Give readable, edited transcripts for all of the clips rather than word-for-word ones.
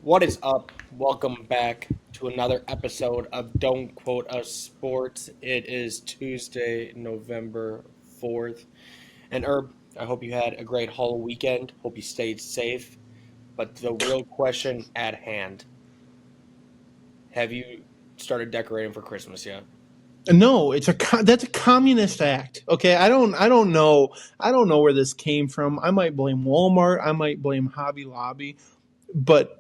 What is up? Welcome back to another episode of Don't Quote Us Sports. It is Tuesday, November 4th. And Herb, I hope you had a great Halloween weekend. Hope you stayed safe. But the real question at hand, have you started decorating for Christmas yet? No, that's a communist act. Okay, I don't know where this came from. I might blame Walmart. I might blame Hobby Lobby. But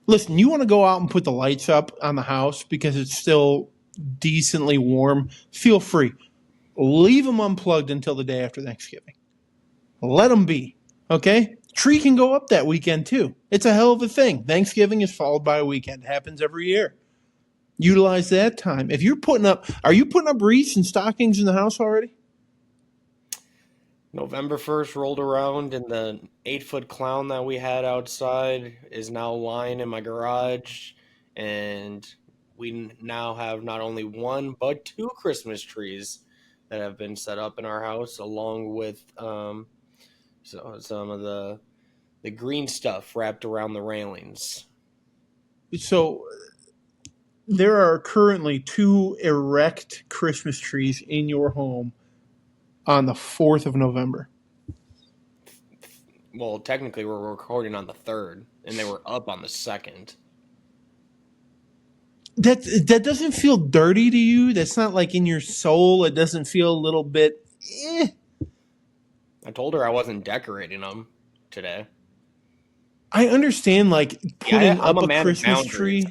listen, you want to go out and put the lights up on the house because it's still decently warm, feel free. Leave them unplugged until the day after Thanksgiving. Let them be, okay? Tree can go up that weekend too. It's a hell of a thing. Thanksgiving is followed by a weekend. It happens every year. Utilize that time. Are you putting up wreaths and stockings in the house already? November 1st rolled around and the 8-foot clown that we had outside is now lying in my garage. And we now have not only one, but two Christmas trees that have been set up in our house, along with some of the green stuff wrapped around the railings. So there are currently two erect Christmas trees in your home on the 4th of November. Well, technically we're recording on the 3rd, and they were up on the 2nd. That doesn't feel dirty to you? That's not like in your soul? It doesn't feel a little bit I told her I wasn't decorating them today. I understand, like, putting I'm up a a man of Christmas boundaries. tree.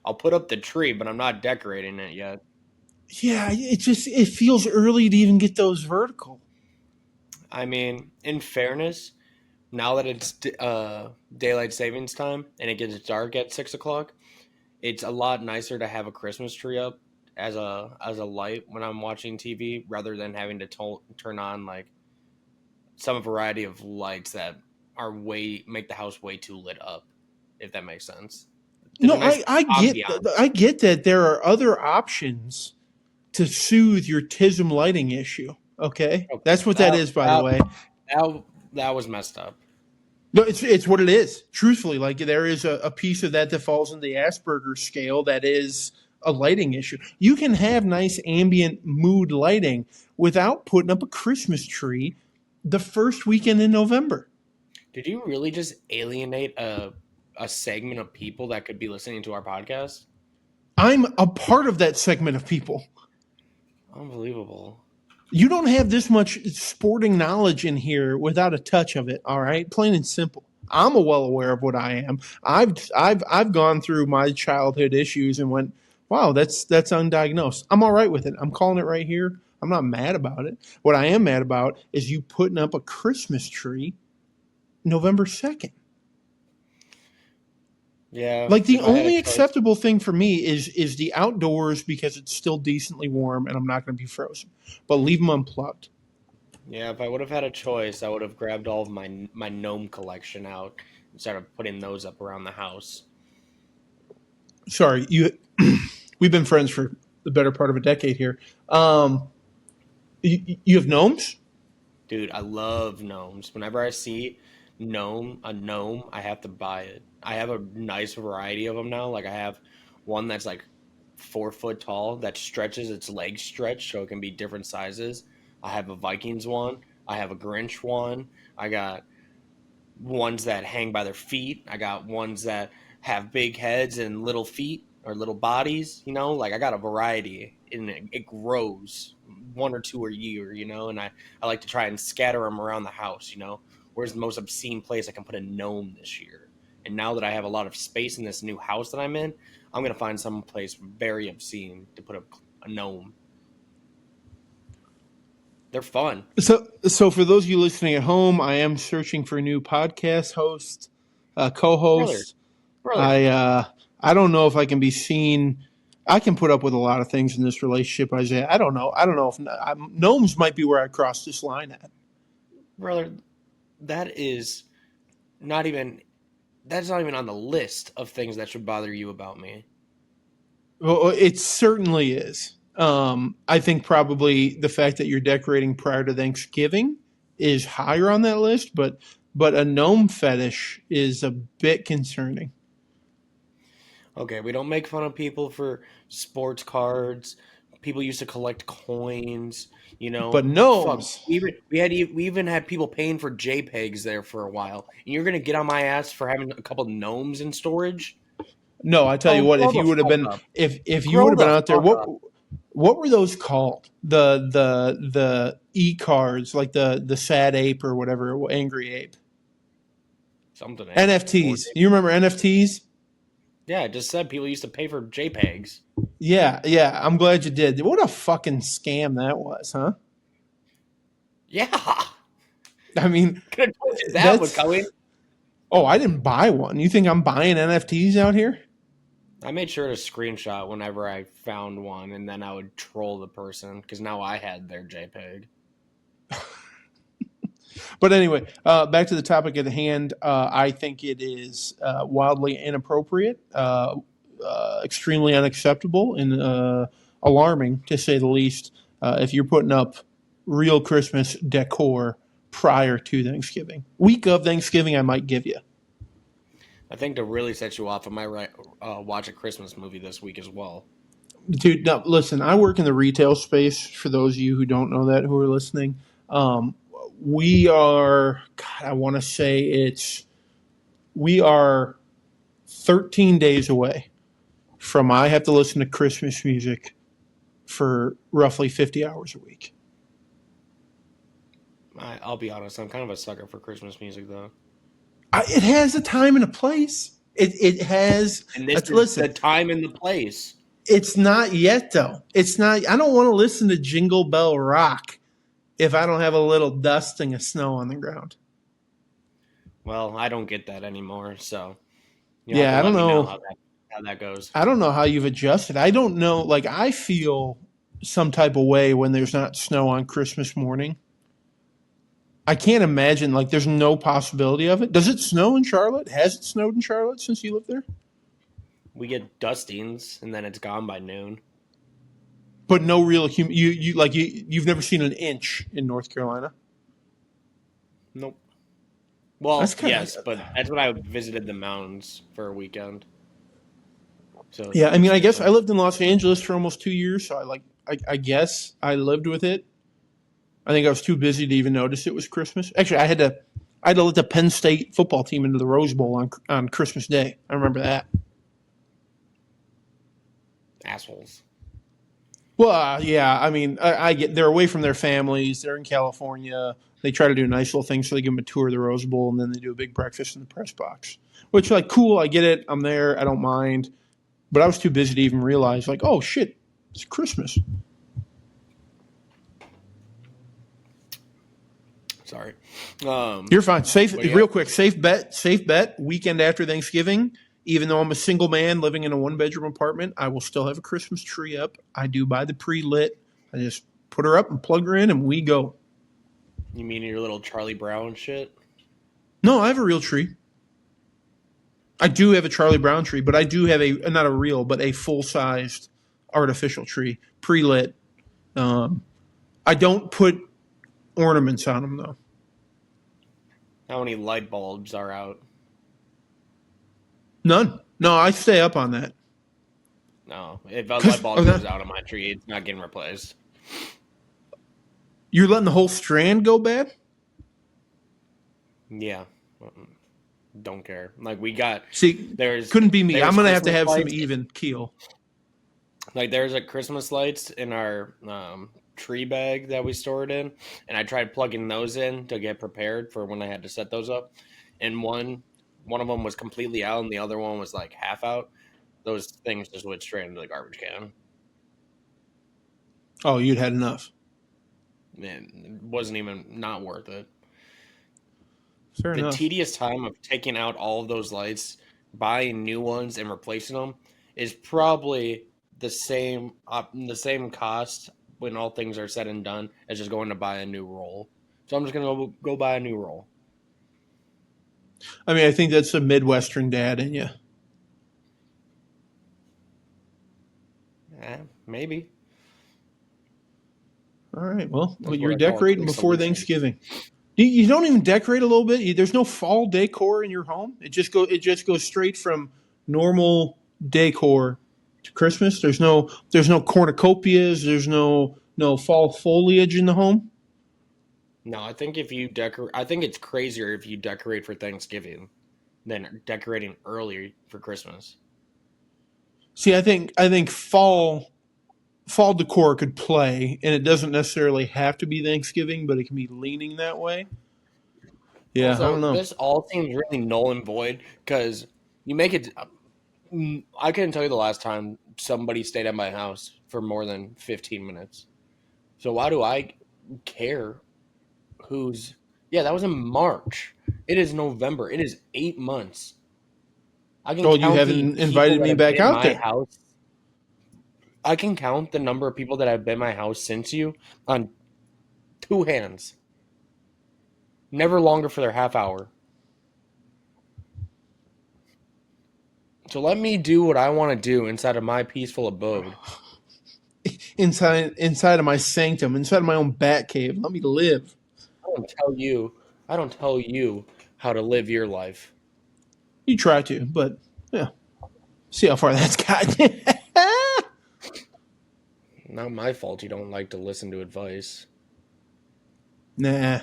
I'll put up the tree, but I'm not decorating it yet. Yeah, it feels early to even get those vertical. I mean, in fairness, now that it's daylight savings time and it gets dark at 6 o'clock, it's a lot nicer to have a Christmas tree up as a light when I'm watching TV rather than having to turn on like some variety of lights that make the house way too lit up, if that makes sense. No, I get that there are other options to soothe your TISM lighting issue. Okay, that's what that is, by the way. That was messed up. No, it's what it is. Truthfully, like there is a piece of that falls in the Asperger's scale that is a lighting issue. You can have nice ambient mood lighting without putting up a Christmas tree the first weekend in November. Did you really just alienate a segment of people that could be listening to our podcast? I'm a part of that segment of people. Unbelievable. You don't have this much sporting knowledge in here without a touch of it, all right? Plain and simple. I'm well aware of what I am. I've gone through my childhood issues and went, wow, that's undiagnosed. I'm all right with it. I'm calling it right here. I'm not mad about it. What I am mad about is you putting up a Christmas tree November 2nd. Yeah. Like the only acceptable thing for me is the outdoors because it's still decently warm and I'm not going to be frozen. But leave them unplugged. Yeah, if I would have had a choice, I would have grabbed all of my gnome collection out instead of putting those up around the house. Sorry, we've been friends for the better part of a decade here. You have gnomes? Dude, I love gnomes. Whenever I see a gnome, I have to buy it. I have a nice variety of them now. Like I have one that's like 4 foot tall that stretches, its legs stretch so it can be different sizes. I have a Vikings one. I have a Grinch one. I got ones that hang by their feet. I got ones that have big heads and little feet or little bodies, like I got a variety and it grows 1 or 2 a year, and I like to try and scatter them around the house, Where's the most obscene place I can put a gnome this year? And now that I have a lot of space in this new house that I'm in, I'm going to find some place very obscene to put a gnome. They're fun. So for those of you listening at home, I am searching for a new podcast host, co-host. Brother. I don't know if I can be seen. I can put up with a lot of things in this relationship, Isaiah. I don't know if gnomes might be where I cross this line at. Brother, that is not even that's not even on the list of things that should bother you about me. Well, it certainly is. I think probably the fact that you're decorating prior to Thanksgiving is higher on that list, but a gnome fetish is a bit concerning. Okay, we don't make fun of people for sports cards. People used to collect coins, But Fuck, gnomes, we even had people paying for JPEGs there for a while. And you're gonna get on my ass for having a couple gnomes in storage? no, I tell you Oh, what, grow if the you would have fuck been up. if you would Grow have been the out there, fuck what up. what were those called? The e cards, like the sad ape or whatever, angry ape. Something ape. Board NFTs. ape. You remember NFTs? Yeah, I just said people used to pay for JPEGs. Yeah, yeah. I'm glad you did. What a fucking scam that was, huh? Yeah. I mean, Could have told you that was that's. coming. Oh, I didn't buy one. You think I'm buying NFTs out here? I made sure to screenshot whenever I found one, and then I would troll the person because now I had their JPEG. But anyway, back to the topic at hand. I think it is wildly inappropriate, extremely unacceptable, and alarming to say the least. If you're putting up real Christmas decor prior to Thanksgiving, week of Thanksgiving, I might give you. I think to really set you off, I might watch a Christmas movie this week as well. Dude, no, listen, I work in the retail space. For those of you who don't know that, who are listening, um, we are, God, I want to say we are 13 days away from I have to listen to Christmas music for roughly 50 hours a week. I'll be honest, I'm kind of a sucker for Christmas music, though. It has a time and a place. It has, And this is the listen, time and the place. it's not yet, though. It's not, I don't want to listen to Jingle Bell Rock if I don't have a little dusting of snow on the ground. Well, I don't get that anymore, so you'll have to Yeah, I don't let me know know. how that goes. I don't know how you've adjusted. I don't know. Like, I feel some type of way when there's not snow on Christmas morning. I can't imagine, like, there's no possibility of it. Does it snow in Charlotte? Has it snowed in Charlotte since you lived there? We get dustings, and then it's gone by noon. But no real you've never seen an inch in North Carolina. Nope. That's Well, kind yes, of but that's when I visited the mountains for a weekend. So yeah. I mean, it's I guess I different. lived in Los Angeles for almost 2 years, so I guess I lived with it. I think I was too busy to even notice it was Christmas. Actually, I had to let the Penn State football team into the Rose Bowl on Christmas Day. I remember that. Assholes. Well, yeah. I mean, I get they're away from their families. They're in California. They try to do nice little things, so they give them a tour of the Rose Bowl, and then they do a big breakfast in the press box. Which, like, cool. I get it. I'm there. I don't mind. But I was too busy to even realize, like, oh shit, it's Christmas. Sorry. You're fine. Safe, But yeah, real quick. Safe bet. Safe bet. Weekend after Thanksgiving. Even though I'm a single man living in a 1 bedroom apartment, I will still have a Christmas tree up. I do buy the pre-lit. I just put her up and plug her in, and we go. you mean your little Charlie Brown shit? No, I have a real tree. I do have a Charlie Brown tree, but I do have a not a real, but a full sized artificial tree, pre lit. I don't put ornaments on them though. How many light bulbs are out? None. No, I stay up on that. No. If a light Cause bulb goes out on my tree, it's not getting replaced. you're letting the whole strand go bad. Yeah. Don't care. Like we got See, there's couldn't be me. I'm there's gonna have to Christmas have some lights. even keel. Like there's a Christmas lights in our tree bag that we stored in, and I tried plugging those in to get prepared for when I had to set those up. And one of them was completely out, and the other one was like half out. Those things just went straight into the garbage can. Oh, you'd had enough. Man, it wasn't even not worth it. Fair The enough. tedious time of taking out all of those lights, buying new ones, and replacing them is probably the same cost when all things are said and done as just going to buy a new roll. So I'm just gonna go buy a new roll. I mean, I think that's a Midwestern dad in you. Maybe. All right. Well, That's what you're I call a decorating quick before solution. Thanksgiving. You don't even decorate a little bit. There's no fall decor in your home. It just goes straight from normal decor to Christmas. There's no cornucopias. There's no fall foliage in the home. No, I think if you decorate, I think it's crazier if you decorate for Thanksgiving than decorating early for Christmas. See, I think fall decor could play, and it doesn't necessarily have to be Thanksgiving, but it can be leaning that way. Yeah, I don't Also, know. this all seems really null and void because you make it. I couldn't tell you the last time somebody stayed at my house for more than 15 minutes. So why do I care who's. Yeah, that was in March. It is November. It is 8 months. I can Oh, you count the haven't people invited that me have back been in out my there. house. I can count the number of people that have been in my house since you on two hands. Never longer for their half hour. So let me do what I want to do inside of my peaceful abode. Inside of my sanctum, inside of my own bat cave. Let me live. I don't tell you. I don't tell you how to live your life. You try to, but yeah, see how far that's got. Not my fault you don't like to listen to advice. Nah,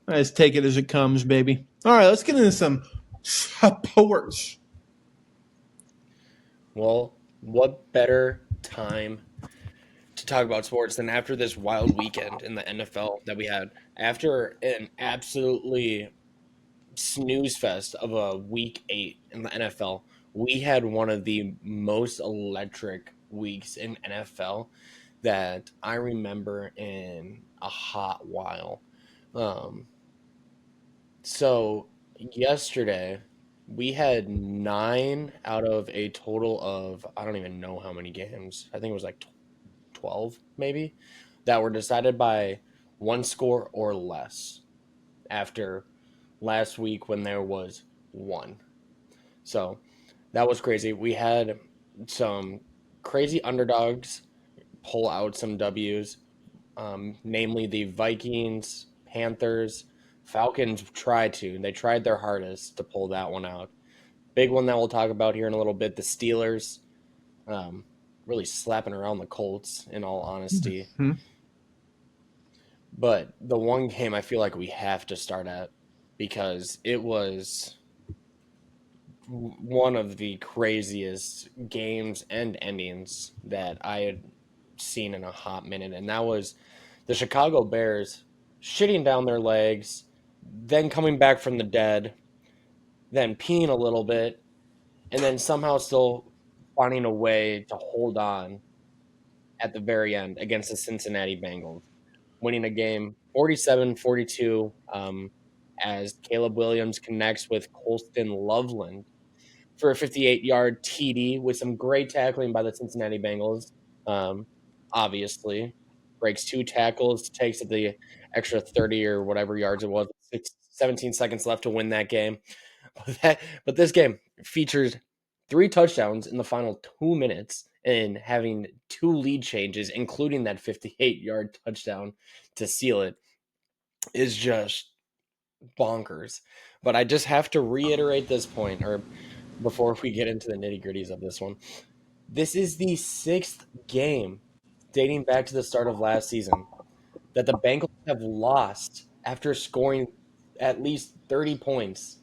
I just take it as it comes, baby. All right, let's get into some sports. Well, what better time to talk about sports than after this wild weekend in the NFL that we had? After an absolutely snooze fest of a week 8 in the NFL, we had one of the most electric weeks in NFL that I remember in a hot while. Um, so yesterday we had 9 out of a total of I don't even know how many games. I think it was like 12 maybe that were decided by one score or less after last week when there was one. So that was crazy. We had some crazy underdogs pull out some W's, namely the Vikings, Panthers, Falcons tried to. They tried their hardest to pull that one out. Big one that we'll talk about here in a little bit, the Steelers, um, really slapping around the Colts, in all honesty. Hmm? But the one game I feel like we have to start at because it was one of the craziest games and endings that I had seen in a hot minute, and that was the Chicago Bears shitting down their legs, then coming back from the dead, then peeing a little bit, and then somehow still finding a way to hold on at the very end against the Cincinnati Bengals, winning a game 47-42 as Caleb Williams connects with Colston Loveland for a 58-yard TD with some great tackling by the Cincinnati Bengals. Um, Obviously, breaks two tackles, takes it the extra 30 or whatever yards it was, 17 seconds left to win that game. But this game features 3 touchdowns in the final 2 minutes and having 2 lead changes, including that 58-yard touchdown to seal it, is just bonkers. But I just have to reiterate this point, or before we get into the nitty gritties of this one. This is the 6th game dating back to the start of last season that the Bengals have lost after scoring at least 30 points.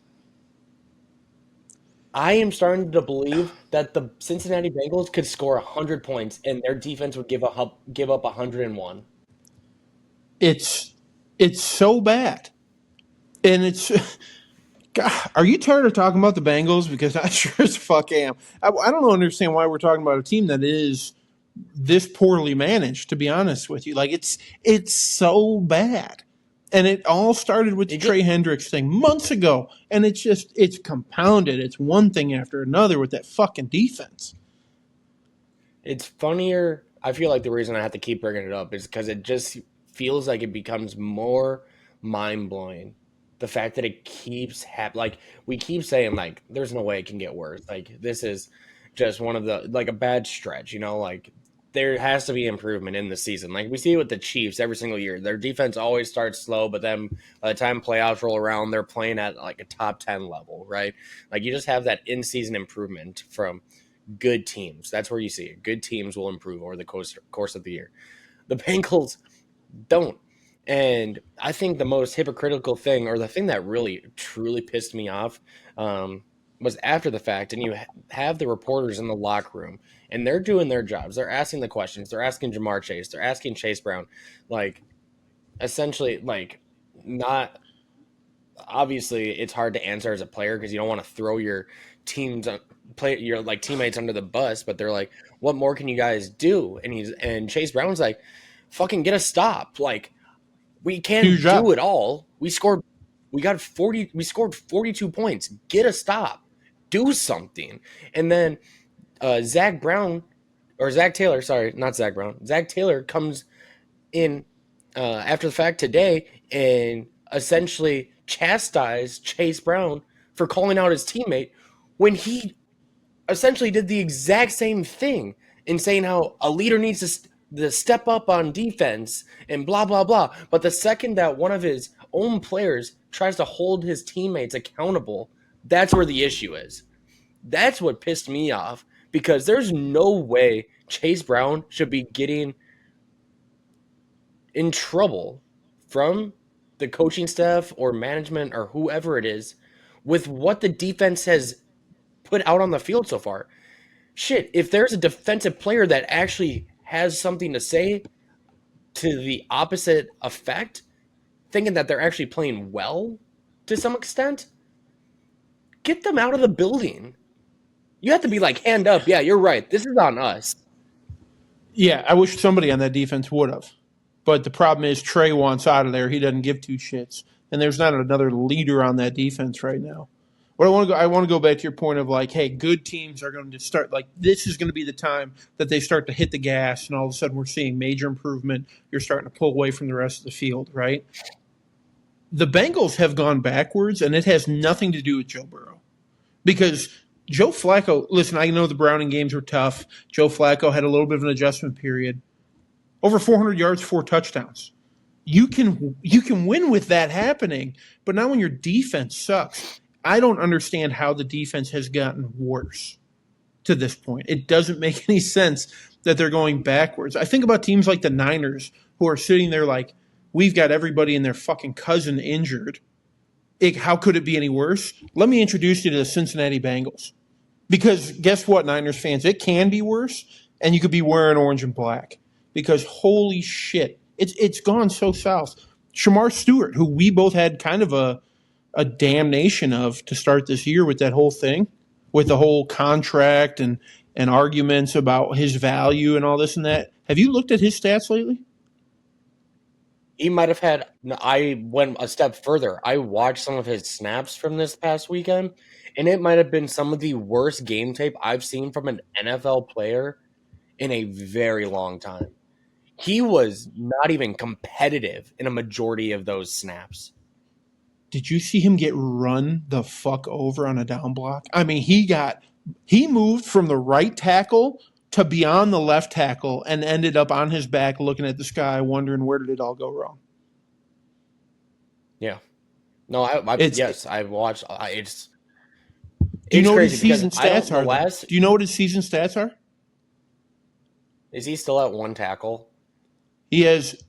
I am starting to believe that the Cincinnati Bengals could score 100 points and their defense would give up 101. It's it's so bad, and it's. God, are you tired of talking about the Bengals? Because I sure as fuck am. I don't understand why we're talking about a team that is this poorly managed. To be honest with you, like it's so bad, and it all started with the It just Trey Hendricks thing months ago, and it's compounded. It's one thing after another with that fucking defense. it's funnier. I feel like the reason I have to keep bringing it up is because it just feels like it becomes more mind blowing the fact that it keeps like we keep saying like there's no way it can get worse. Like this is just one of the like a bad stretch, like there has to be improvement in the season. Like we see it with the Chiefs every single year. Their defense always starts slow, but then by the time playoffs roll around, they're playing at like a top 10 level, right? Like you just have that in-season improvement from good teams. That's where you see it. Good teams will improve over the course of the year. The Bengals don't. And I think the most hypocritical thing, or the thing that really truly pissed me off, was after the fact, and you have the reporters in the locker room, and they're doing their jobs. They're asking the questions. They're asking Jamar Chase. They're asking Chase Brown, like essentially, like not obviously it's hard to answer as a player because you don't want to throw your teams play your like teammates under the bus, but they're like, what more can you guys do? And Chase Brown's like, fucking get a stop. Like we Do your can't do job. it all. We scored 42 points. Get a stop. Do something. And then Zach Taylor, sorry, not Zach Brown. Zach Taylor comes in after the fact today and essentially chastised Chase Brown for calling out his teammate when he essentially did the exact same thing in saying how a leader needs to step up on defense and blah blah blah. But the second that one of his own players tries to hold his teammates accountable, that's where the issue is. That's what pissed me off because there's no way Chase Brown should be getting in trouble from the coaching staff or management or whoever it is with what the defense has put out on the field so far. Shit, if there's a defensive player that actually has something to say to the opposite effect, thinking that they're actually playing well to some extent, get them out of the building. You have to be like, hand up. Yeah, you're right. This is on us. Yeah, I wish somebody on that defense would have. But the problem is Trey wants out of there. He doesn't give two shits, and there's not another leader on that defense right now. What I want to go back to your point of like, hey, good teams are going to start like this is going to be the time that they start to hit the gas, and all of a sudden we're seeing major improvement. You're starting to pull away from the rest of the field, right? The Bengals have gone backwards, and it has nothing to do with Joe Burrow because Joe Flacco. Listen, I know the Browning games were tough. Joe Flacco had a little bit of an adjustment period. Over 400 yards, 4 touchdowns. You can win with that happening, but not when your defense sucks. I don't understand how the defense has gotten worse to this point. It doesn't make any sense that they're going backwards. I think about teams like the Niners who are sitting there like, we've got everybody and their fucking cousin injured. How could it be any worse? Let me introduce you to the Cincinnati Bengals. Because guess what, Niners fans? It can be worse, and you could be wearing orange and black. Because holy shit, it's gone so south. Shamar Stewart, who we both had kind of a damnation of to start this year with that whole thing, with the whole contract and arguments about his value and all this and that. Have you looked at his stats lately? He might have had. I went a step further. I watched some of his snaps from this past weekend, and it might have been some of the worst game tape I've seen from an NFL player in a very long time. He was not even competitive in a majority of those snaps. Did you see him get run the fuck over on a down block? I mean, he moved from the right tackle to beyond the left tackle and ended up on his back looking at the sky wondering where did it all go wrong. Yeah. No, It's yes, I've watched. It's Do you know what his crazy because season I don't stats the are though? last Do you know what his season stats are? is he still at one tackle? He has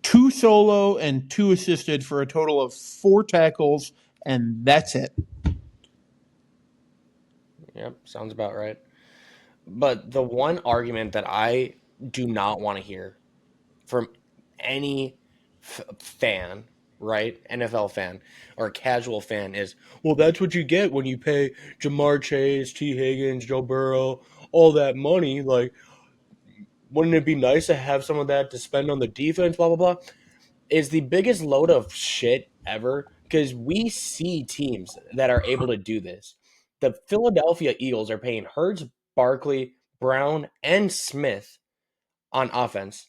2 solo and 2 assisted for a total of 4 tackles, and that's it. Yep, sounds about right. But the one argument that I do not want to hear from any fan, right? NFL fan or casual fan is, well, that's what you get when you pay Jamar Chase, T. Higgins, Joe Burrow, all that money. Like, wouldn't it be nice to have some of that to spend on the defense, blah, blah, blah? Is the biggest load of shit ever because we see teams that are able to do this. The Philadelphia Eagles are paying Hurts, Barkley, Brown, and Smith on offense,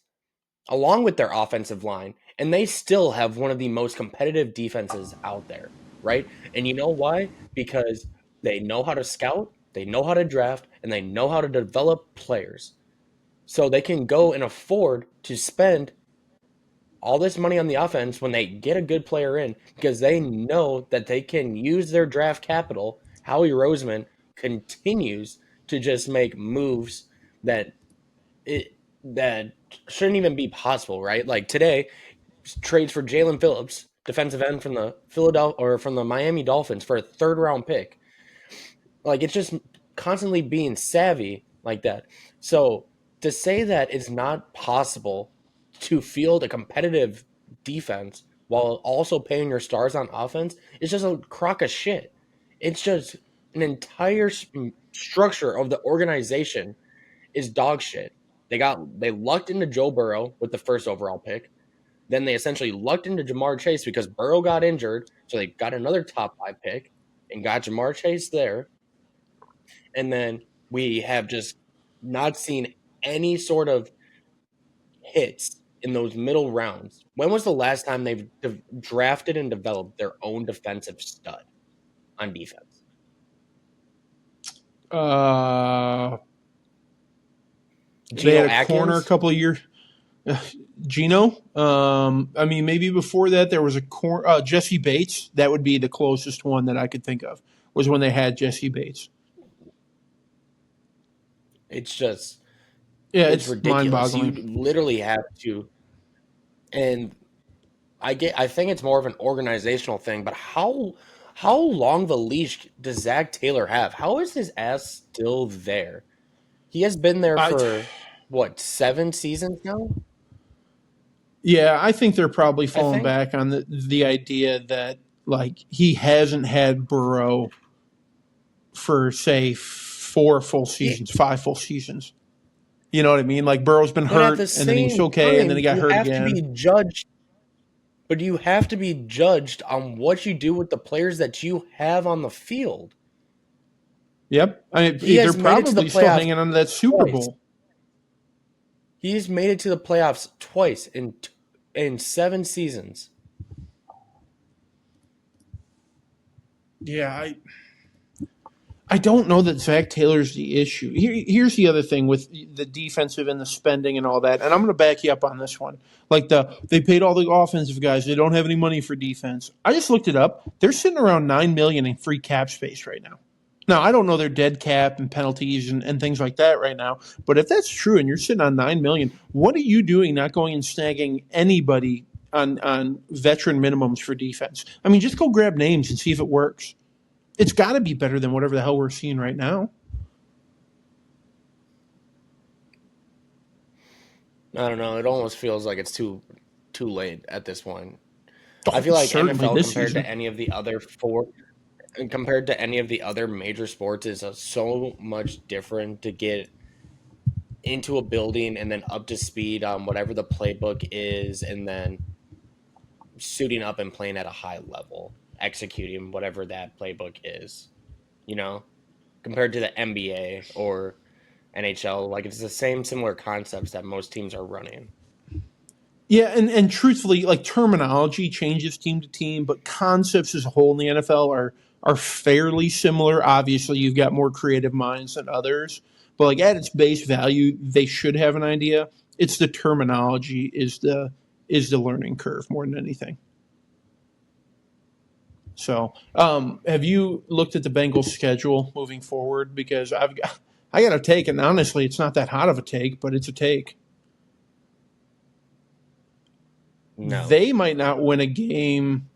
along with their offensive line, and they still have one of the most competitive defenses out there, right? And you know why? Because they know how to scout, they know how to draft, and they know how to develop players. So they can go and afford to spend all this money on the offense when they get a good player in because they know that they can use their draft capital. Howie Roseman continues to just make moves that that shouldn't even be possible, right? Like today, trades for Jalen Phillips, defensive end from the Philadelphia or from the Miami Dolphins for a third round pick. Like it's just constantly being savvy like that. So to say that it's not possible to field a competitive defense while also paying your stars on offense is just a crock of shit. It's just an entire structure of the organization is dog shit. They lucked into Joe Burrow with the first overall pick. Then they essentially lucked into Jamar Chase because Burrow got injured, so they got another top 5 pick and got Jamar Chase there. And then we have just not seen any sort of hits in those middle rounds. When was the last time they've drafted and developed their own defensive stud on defense? They had a Atkins? corner a couple of years. Geno. I mean, maybe before that there was a Jesse Bates. That would be the closest one that I could think of. Was when they had Jesse Bates. It's just it's ridiculous. You mind-boggling. literally have to, and I think it's more of an organizational thing. But how long of a leash does Zach Taylor have? How is his ass still there? He has been there for what 7 seasons now? Yeah, I think they're probably falling back on the idea that like he hasn't had Burrow for say 4 full seasons, 5 full seasons. You know what I mean? Like Burrow's been hurt, and then he was okay, and then he got hurt again. To be judged, but you have to be judged on what you do with the players that you have on the field. Yep, I mean, they're probably still hanging on to that Super Bowl. He's made it to the playoffs twice in 7 seasons. Yeah, I don't know that Zach Taylor's the issue. Here's the other thing with the defensive and the spending and all that, and I'm going to back you up on this one. Like they paid all the offensive guys. They don't have any money for defense. I just looked it up. They're sitting around $9 million in free cap space right now. Now, I don't know their dead cap and penalties and things like that right now, but if that's true and you're sitting on $9 million, what are you doing not going and snagging anybody on veteran minimums for defense? I mean, just go grab names and see if it works. It's got to be better than whatever the hell we're seeing right now. I don't know. It almost feels like it's too late at this point. I feel like NFL compared to any of the other compared to any of the other major sports is so much different to get into a building and then up to speed on whatever the playbook is and then suiting up and playing at a high level, executing whatever that playbook is, compared to the NBA or NHL. Like it's the similar concepts that most teams are running. Yeah, and truthfully, like terminology changes team to team, but concepts as a whole in the NFL are fairly similar. Obviously, you've got more creative minds than others, but like at its base value, they should have an idea. It's the terminology is the learning curve more than anything. So, have you looked at the Bengals schedule moving forward? Because I got a take, and honestly, it's not that hot of a take, but it's a take. No. They might not win a game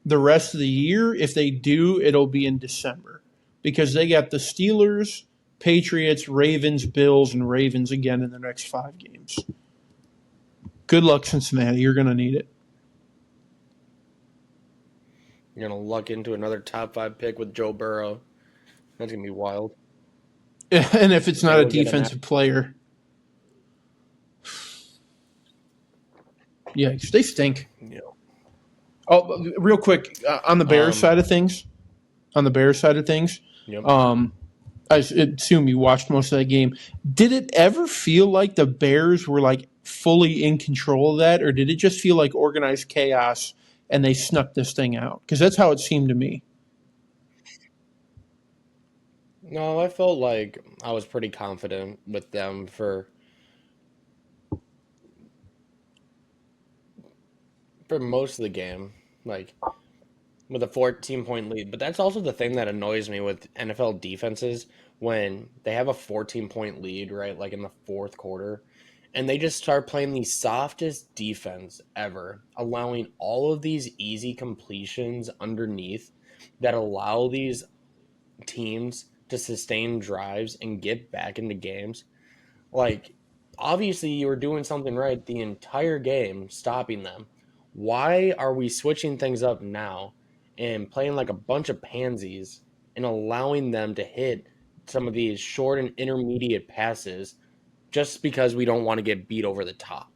the rest of the year. If they do, it'll be in December because they got the Steelers, Patriots, Ravens, Bills, and Ravens again in the next 5 games. Good luck, Cincinnati. You're going to need it. You're going to luck into another top 5 pick with Joe Burrow. That's going to be wild. And if it's not a defensive player. Yeah, they stink. Yeah. Oh, real quick, on the Bears side of things. Yep. I assume you watched most of that game. Did it ever feel like the Bears were like fully in control of that, or did it just feel like organized chaos and they snuck this thing out? Because that's how it seemed to me. No, I felt like I was pretty confident with them for most of the game, like with a 14-point lead. But that's also the thing that annoys me with NFL defenses when they have a 14-point lead, right? Like in the fourth quarter, and they just start playing the softest defense ever, allowing all of these easy completions underneath that allow these teams to sustain drives and get back into games. Like, obviously, you were doing something right the entire game, stopping them. Why are we switching things up now and playing like a bunch of pansies and allowing them to hit some of these short and intermediate passes just because we don't want to get beat over the top?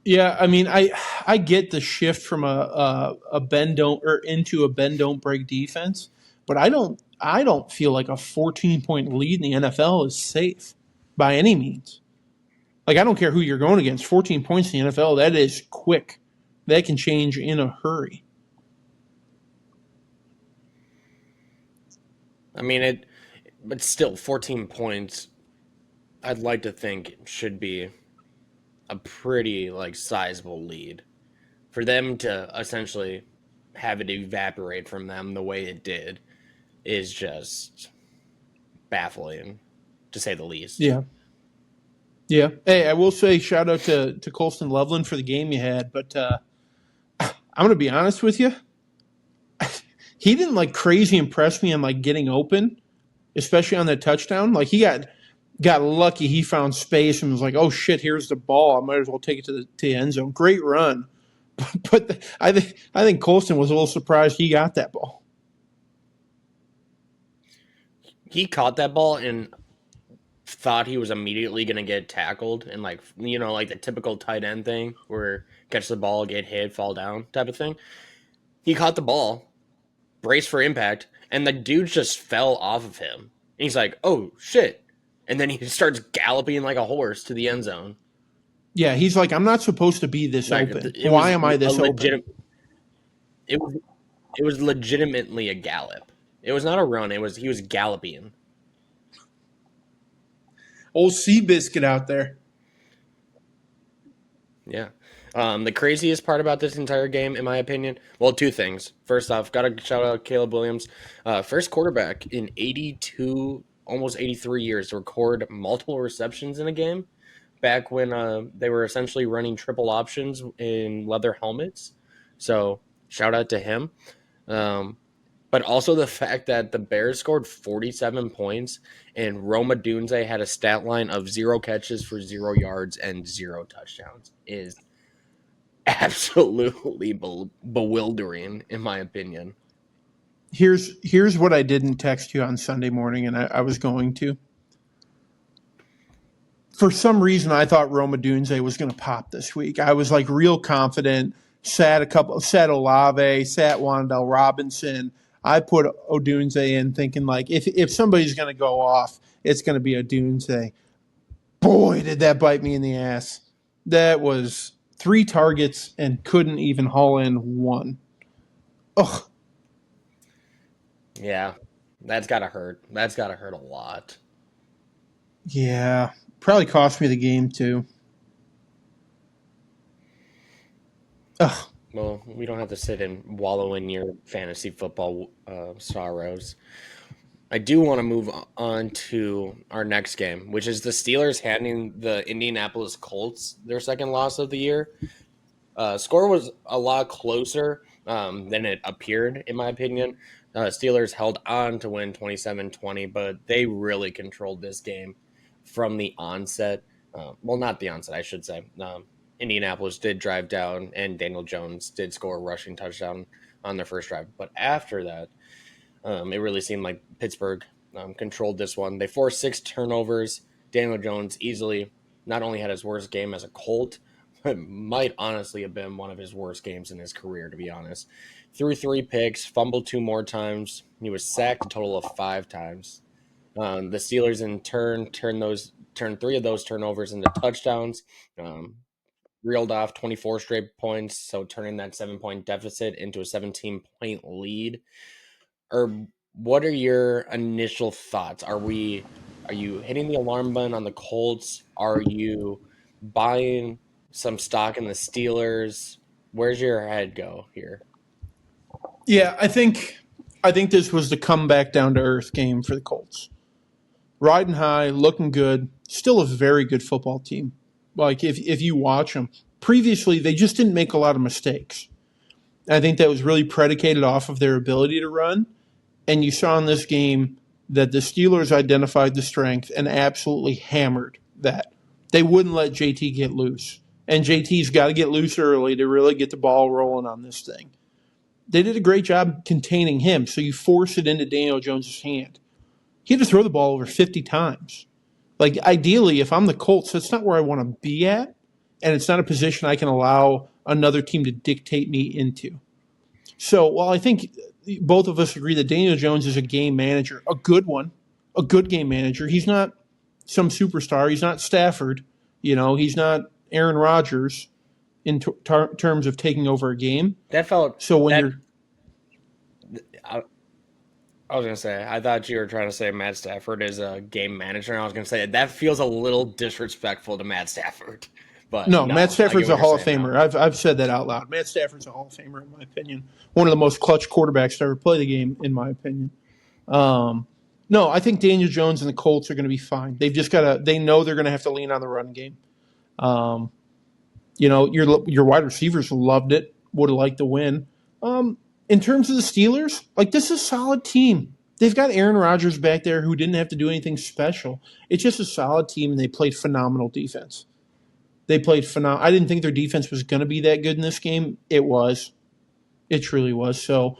Yeah, I mean, I get the shift from a bend don't or into a bend don't break defense, but I don't feel like a 14-point lead in the NFL is safe by any means. Like I don't care who you're going against, 14 points in the NFL that is quick. That can change in a hurry. I mean, but still, 14 points, I'd like to think should be a pretty like sizable lead. For them to essentially have it evaporate from them the way it did is just baffling, to say the least. Yeah. Yeah. Hey, I will say shout out to Colston Loveland for the game you had, but I'm gonna be honest with you. He didn't like crazy impress me on like getting open, especially on that touchdown. Like he got lucky. He found space and was like, "Oh shit, here's the ball. I might as well take it to the end zone." Great run, but I think Colston was a little surprised he got that ball. He caught that ball and thought he was immediately going to get tackled and like like the typical tight end thing where catch the ball, get hit, fall down type of thing. He caught the ball, braced for impact, and the dude just fell off of him. And he's like, "Oh shit." And then he starts galloping like a horse to the end zone. Yeah, he's like, I'm not supposed to be this Like open. it Why was am I a this open? legit it was it was legitimately a gallop. It was not a run, he was galloping. Old Seabiscuit out there. Yeah. The craziest part about this entire game, in my opinion, well, two things. First off, got to shout out Caleb Williams, first quarterback in 82, almost 83 years to record multiple receptions in a game. Back when they were essentially running triple options in leather helmets. So shout out to him. Um, but also the fact that the Bears scored 47 points and Roma Dunze had a stat line of 0 catches for 0 yards and 0 touchdowns is absolutely bewildering, in my opinion. Here's what I didn't text you on Sunday morning, and I was going to. For some reason, I thought Roma Dunze was going to pop this week. I was like real confident. Sat Olave, sat Wandell Robinson. I put Odunze in, thinking like if somebody's going to go off, it's going to be Odunze. Boy, did that bite me in the ass. That was 3 targets and couldn't even haul in one. Ugh. Yeah, that's got to hurt. That's got to hurt a lot. Yeah, probably cost me the game too. Ugh. Well, we don't have to sit and wallow in your fantasy football sorrows. I do want to move on to our next game, which is the Steelers handing the Indianapolis Colts their second loss of the year. Score was a lot closer than it appeared, in my opinion. Steelers held on to win 27-20, but they really controlled this game from the onset. Well, not the onset, I should say. Indianapolis did drive down, and Daniel Jones did score a rushing touchdown on their first drive. But after that, it really seemed like Pittsburgh controlled this one. They forced 6 turnovers. Daniel Jones easily not only had his worst game as a Colt, but might honestly have been one of his worst games in his career, to be honest. Threw 3 picks, fumbled 2 more times. He was sacked a total of 5 times. The Steelers, in turn, turned those turned 3 of those turnovers into touchdowns, um, reeled off 24 straight points, so turning that 7-point deficit into a 17-point lead. Or what are your initial thoughts? Are you hitting the alarm button on the Colts? Are you buying some stock in the Steelers? Where's your head go here? Yeah, I think this was the comeback down to earth game for the Colts. Riding high, looking good, still a very good football team. Like if you watch them, previously they just didn't make a lot of mistakes. I think that was really predicated off of their ability to run. And you saw in this game that the Steelers identified the strength and absolutely hammered that. They wouldn't let JT get loose. And JT's got to get loose early to really get the ball rolling on this thing. They did a great job containing him, so you force it into Daniel Jones' hand. He had to throw the ball over 50 times. Like, ideally, if I'm the Colts, that's not where I want to be at, and it's not a position I can allow another team to dictate me into. So while I think both of us agree that Daniel Jones is a game manager, a good one, a good game manager, he's not some superstar. He's not Stafford. He's not Aaron Rodgers in terms of taking over a game. That felt So when that you're I, I was gonna say, I thought you were trying to say Matt Stafford is a game manager, and I was gonna say that feels a little disrespectful to Matt Stafford. But No, Matt no, I get Stafford's what a you're Hall of saying now. Famer. I've said that out loud. Matt Stafford's a Hall of Famer in my opinion. One of the most clutch quarterbacks to ever play the game, in my opinion. No, I think Daniel Jones and the Colts are going to be fine. They've just got to. They know they're going to have to lean on the run game. Your wide receivers loved it. Would have liked the win. In terms of the Steelers, like, this is a solid team. They've got Aaron Rodgers back there who didn't have to do anything special. It's just a solid team, and they played phenomenal defense. They played phenomenal. I didn't think their defense was going to be that good in this game. It was. It truly was. So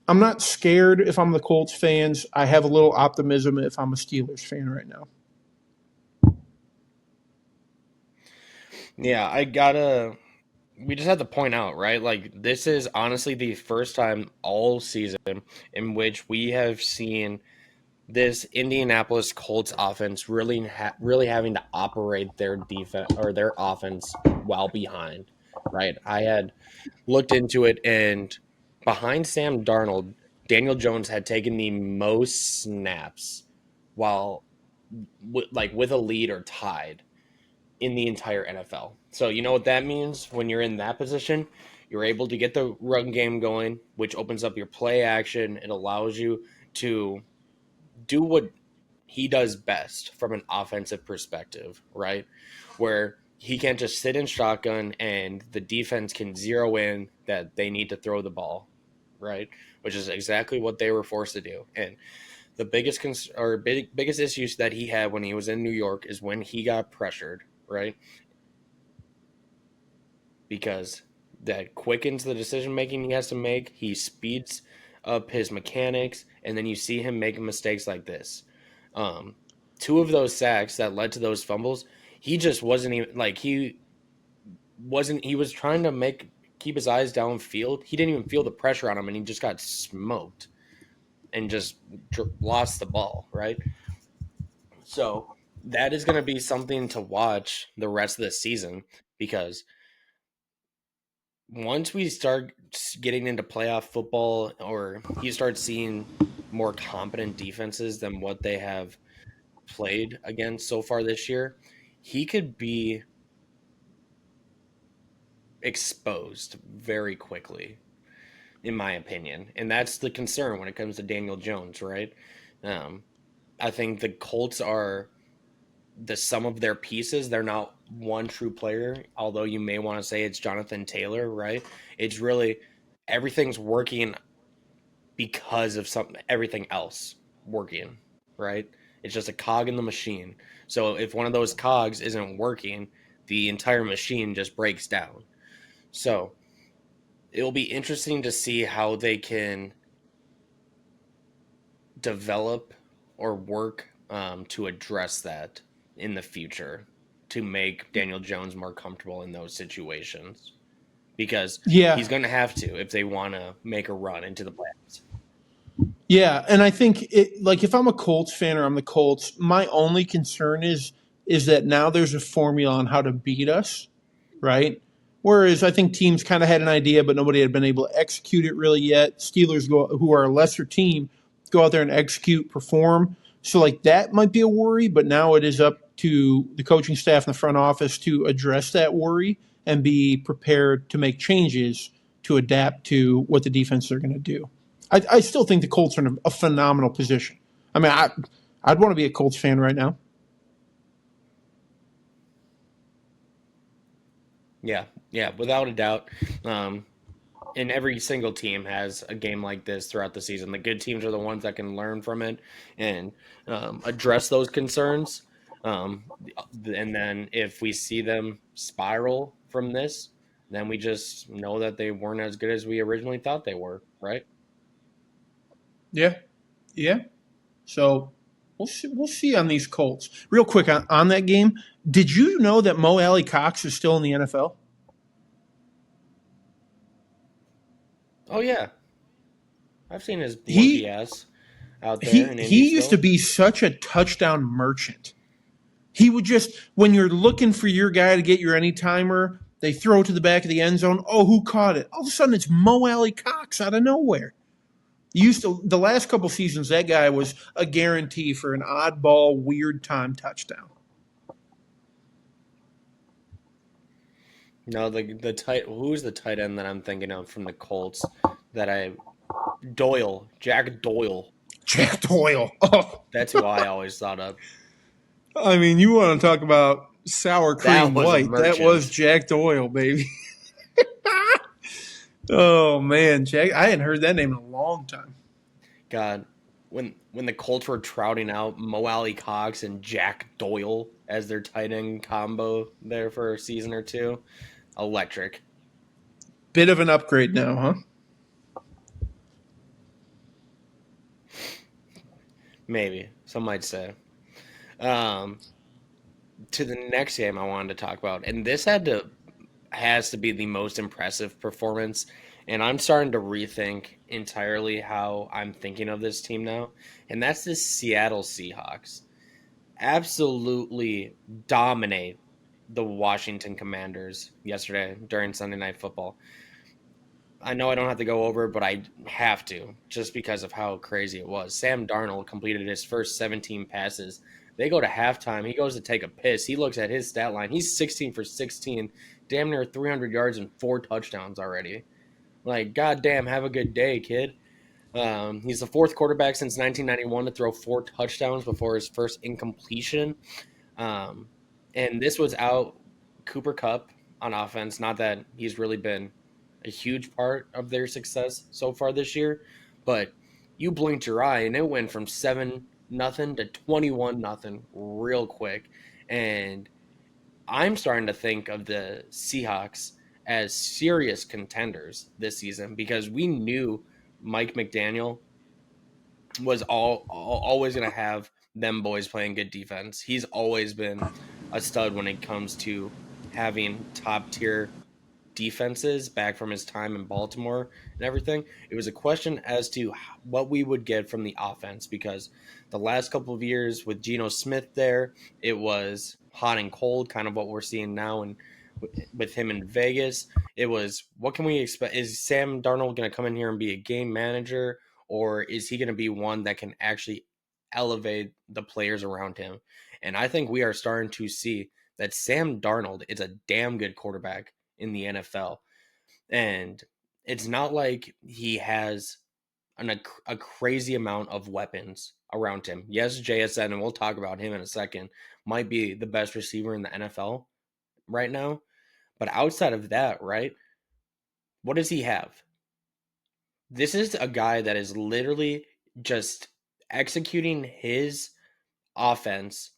I'm not scared if I'm the Colts fans. I have a little optimism if I'm a Steelers fan right now. Yeah, we just have to point out, right? Like, this is honestly the first time all season in which we have seen this Indianapolis Colts offense really having to operate their defense or their offense while behind, right? I had looked into it, and behind Sam Darnold, Daniel Jones had taken the most snaps while with a lead or tied in the entire NFL. So you know what that means when you're in that position? You're able to get the run game going, which opens up your play action. It allows you to do what he does best from an offensive perspective, right? Where he can't just sit in shotgun and the defense can zero in that they need to throw the ball, right? Which is exactly what they were forced to do. And the biggest issues that he had when he was in New York is when he got pressured, right? Because that quickens the decision making he has to make. He speeds up his mechanics, and then you see him making mistakes like this. Um, Two of those sacks that led to those fumbles, he just wasn't even like he was trying to keep his eyes downfield. He didn't even feel the pressure on him, and he just got smoked and just lost the ball, right? So that is going to be something to watch the rest of the season, because once we start getting into playoff football, or you start seeing more competent defenses than what they have played against so far this year, he could be exposed very quickly, in my opinion. And that's the concern when it comes to Daniel Jones, right? Um, I think the Colts are the sum of their pieces. They're not one true player, although you may want to say it's Jonathan Taylor, right? It's really everything's working because of everything else working, right? It's just a cog in the machine. So if one of those cogs isn't working, the entire machine just breaks down. So it'll be interesting to see how they can develop or work to address that in the future to make Daniel Jones more comfortable in those situations, because Yeah, he's going to have to if they want to make a run into the playoffs. yeah, and I think like if I'm a Colts fan or I'm the Colts, my only concern is is that now there's a formula on how to beat us, right? Whereas I think teams kind of had an idea, but nobody had been able to execute it really yet. Steelers, who are a lesser team, go out there and execute, perform. So like that might be a worry, but now it is up to the coaching staff in the front office to address that worry and be prepared to make changes to adapt to what the defense are going to do. I still think the Colts are in a phenomenal position. I mean, I'd want to be a Colts fan right now. Yeah, yeah, without a doubt. And every single team has a game like this throughout the season. The good teams are the ones that can learn from it and address those concerns. And then if we see them spiral from this, then we just know that they weren't as good as we originally thought they were, right? Yeah, yeah. So we'll see on these Colts. Real quick on that game, did you know that Mo Alley Cox is still in the NFL? Oh yeah, I've seen his monkey He ass out there he in Indy he used to still. be such a touchdown merchant. He would just, when you're looking for your guy to get your any timer, they throw it to the back of the end zone. Oh, who caught it? All of a sudden, it's Mo Alley Cox out of nowhere. Used to the last couple seasons, that guy was a guarantee for an oddball, weird time touchdown. No, the tight who's the tight end that I'm thinking of from the Colts that I Doyle, Jack Doyle. Jack Doyle. Oh, That's who I always thought of. I mean, you want to talk about sour That cream was a white? That was merchant. Jack Doyle, baby. Oh man, Jack! I hadn't heard that name in a long time. God, when the Colts were trouting out Mo Alley Cox and Jack Doyle as their tight end combo there for a season or two, electric. Bit of an upgrade now, huh? Maybe some might say. Um, to the next game I wanted to talk about, and this has to be the most impressive performance. And I'm starting to rethink entirely how I'm thinking of this team now, and that's the Seattle Seahawks. Absolutely dominate the Washington Commanders yesterday during Sunday Night Football. I know I don't have to go over it, but I have to just because of how crazy it was. Sam Darnold completed his first 17 passes. They go to halftime. He goes to take a piss. He looks at his stat line. He's 16 for 16, damn near 300 yards and 4 touchdowns already. Like, goddamn, have a good day, kid. He's the fourth quarterback since 1991 to throw 4 touchdowns before his first incompletion. Um, and this was out Cooper Cup on offense. Not that he's really been a huge part of their success so far this year, but you blinked your eye and it went from 7-0 to 21-0 real quick. And I'm starting to think of the Seahawks as serious contenders this season because we knew Mike McDaniel was always going to have them boys playing good defense. He's always been a stud when it comes to having top tier defenses back from his time in Baltimore and everything. It was a question as to what we would get from the offense because the last couple of years with Geno Smith there, it was hot and cold, kind of what we're seeing now. And with him in Vegas, it was what can we expect? Is Sam Darnold going to come in here and be a game manager, or is he going to be one that can actually elevate the players around him? And I think we are starting to see that Sam Darnold is a damn good quarterback in the NFL. And it's not like he has a crazy amount of weapons around him. Yes, JSN, and we'll talk about him in a second, might be the best receiver in the NFL right now. But outside of that, right, what does he have? This is a guy that is literally just executing his offense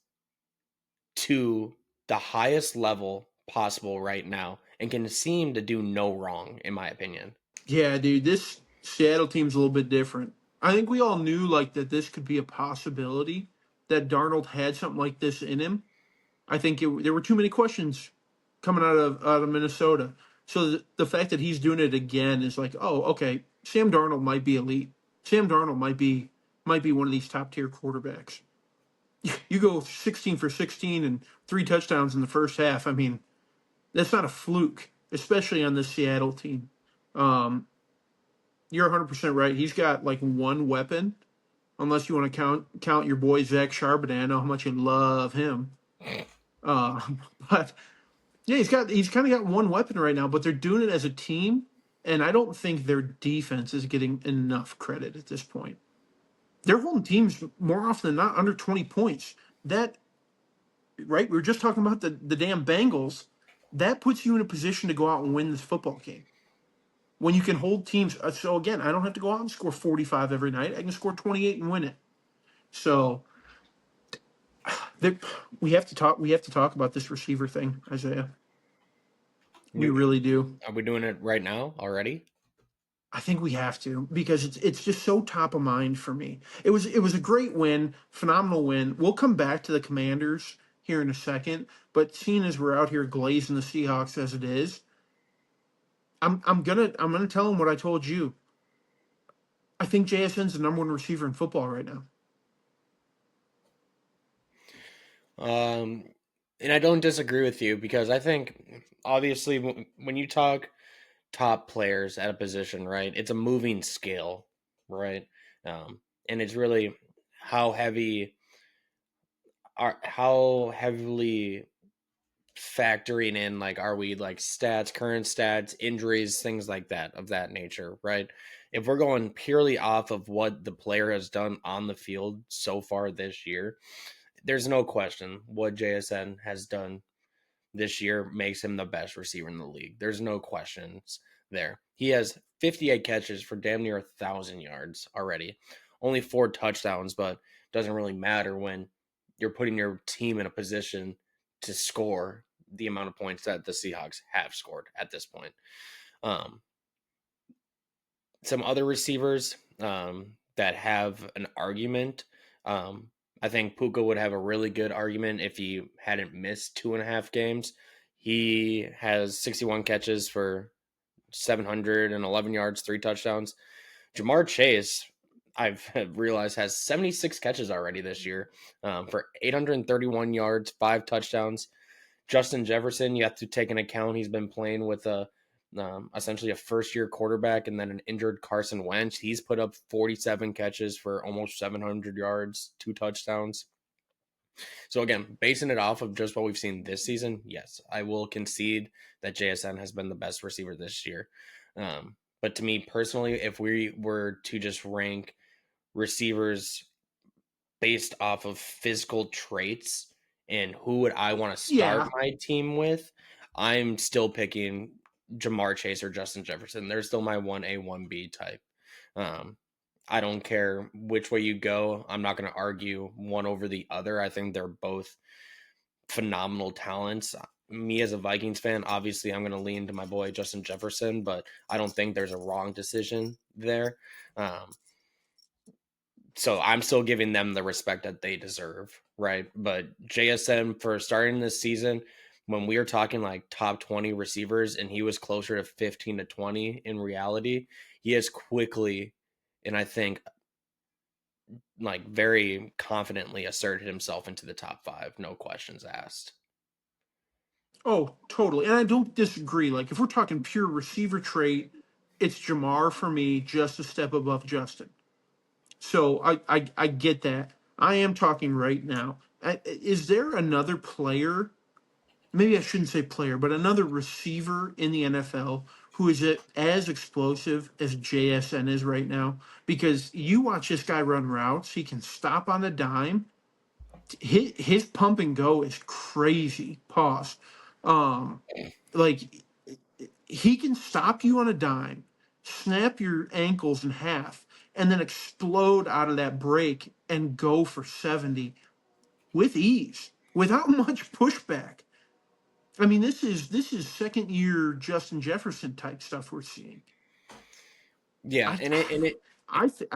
to the highest level possible right now and can seem to do no wrong, in my opinion. Yeah, dude, this Seattle team's a little bit different. I think we all knew like that this could be a possibility that Darnold had something like this in him. I think there were too many questions coming out of Minnesota. So the fact that he's doing it again is like, oh, okay, Sam Darnold might be elite. Sam Darnold might be one of these top tier quarterbacks. You go 16 for 16 and 3 touchdowns in the first half. I mean, that's not a fluke, especially on this Seattle team. Um, you're 100% right. He's got like one weapon, unless you want to count your boy Zach Charbonnet. I know how much you love him. Uh, but yeah, he's kind of got one weapon right now, but they're doing it as a team, and I don't think their defense is getting enough credit at this point. They're holding teams more often than not under 20 points. That right? We were just talking about the damn Bengals. That puts you in a position to go out and win this football game. When you can hold teams, so again, I don't have to go out and score 45 every night. I can score 28 and win it. So we have to talk. We have to talk about this receiver thing, Isaiah. We really do. Are we doing it right now already? I think we have to because it's just so top of mind for me. It was a great win, phenomenal win. We'll come back to the Commanders here in a second, but seeing as we're out here glazing the Seahawks as it is, I'm gonna tell them what I told you. I think JSN's the number one receiver in football right now. Um, and I don't disagree with you because I think obviously when you talk top players at a position, right, it's a moving scale, right? And it's really how heavy how heavily factoring in like are we like stats, current stats, injuries, things like that of that nature, right? If we're going purely off of what the player has done on the field so far this year, there's no question what JSN has done this year makes him the best receiver in the league. There's no questions there. He has 58 catches for damn near 1,000 yards already. Only 4 touchdowns, but doesn't really matter when you're putting your team in a position to score the amount of points that the Seahawks have scored at this point. Um, some other receivers that have an argument. I think Puka would have a really good argument if he hadn't missed 2.5 games. He has 61 catches for 711 yards, 3 touchdowns. Jamar Chase, I've realized, has 76 catches already this year for 831 yards, 5 touchdowns. Justin Jefferson, you have to take into account he's been playing with essentially a first-year quarterback and then an injured Carson Wentz. He's put up 47 catches for almost 700 yards, 2 touchdowns. So again, basing it off of just what we've seen this season, yes, I will concede that JSN has been the best receiver this year. But to me personally, if we were to just rank receivers based off of physical traits and who would I want to start Yeah. my team with, I'm still picking Jamar Chase or Justin Jefferson. They're still my 1A, 1B type. Um, I don't care which way you go. I'm not going to argue one over the other. I think they're both phenomenal talents. Me as a Vikings fan, obviously, I'm going to lean to my boy Justin Jefferson, but I don't think there's a wrong decision there. So I'm still giving them the respect that they deserve, right? But JSM for starting this season, when we were talking like top 20 receivers and he was closer to 15 to 20 in reality, he has quickly, and I think like very confidently asserted himself into the top 5, no questions asked. Oh, totally. And I don't disagree. Like if we're talking pure receiver trait, it's Jamar for me, just a step above Justin. So I get that. I am talking right now. Is there another player? Maybe I shouldn't say player, but another receiver in the NFL who is as explosive as JSN is right now? Because you watch this guy run routes, he can stop on a dime. His pump and go is crazy. Pause. Um, like he can stop you on a dime, snap your ankles in half, and then explode out of that break and go for 70 with ease, without much pushback. I mean, this is second year Justin Jefferson type stuff we're seeing. Yeah, I and it I th-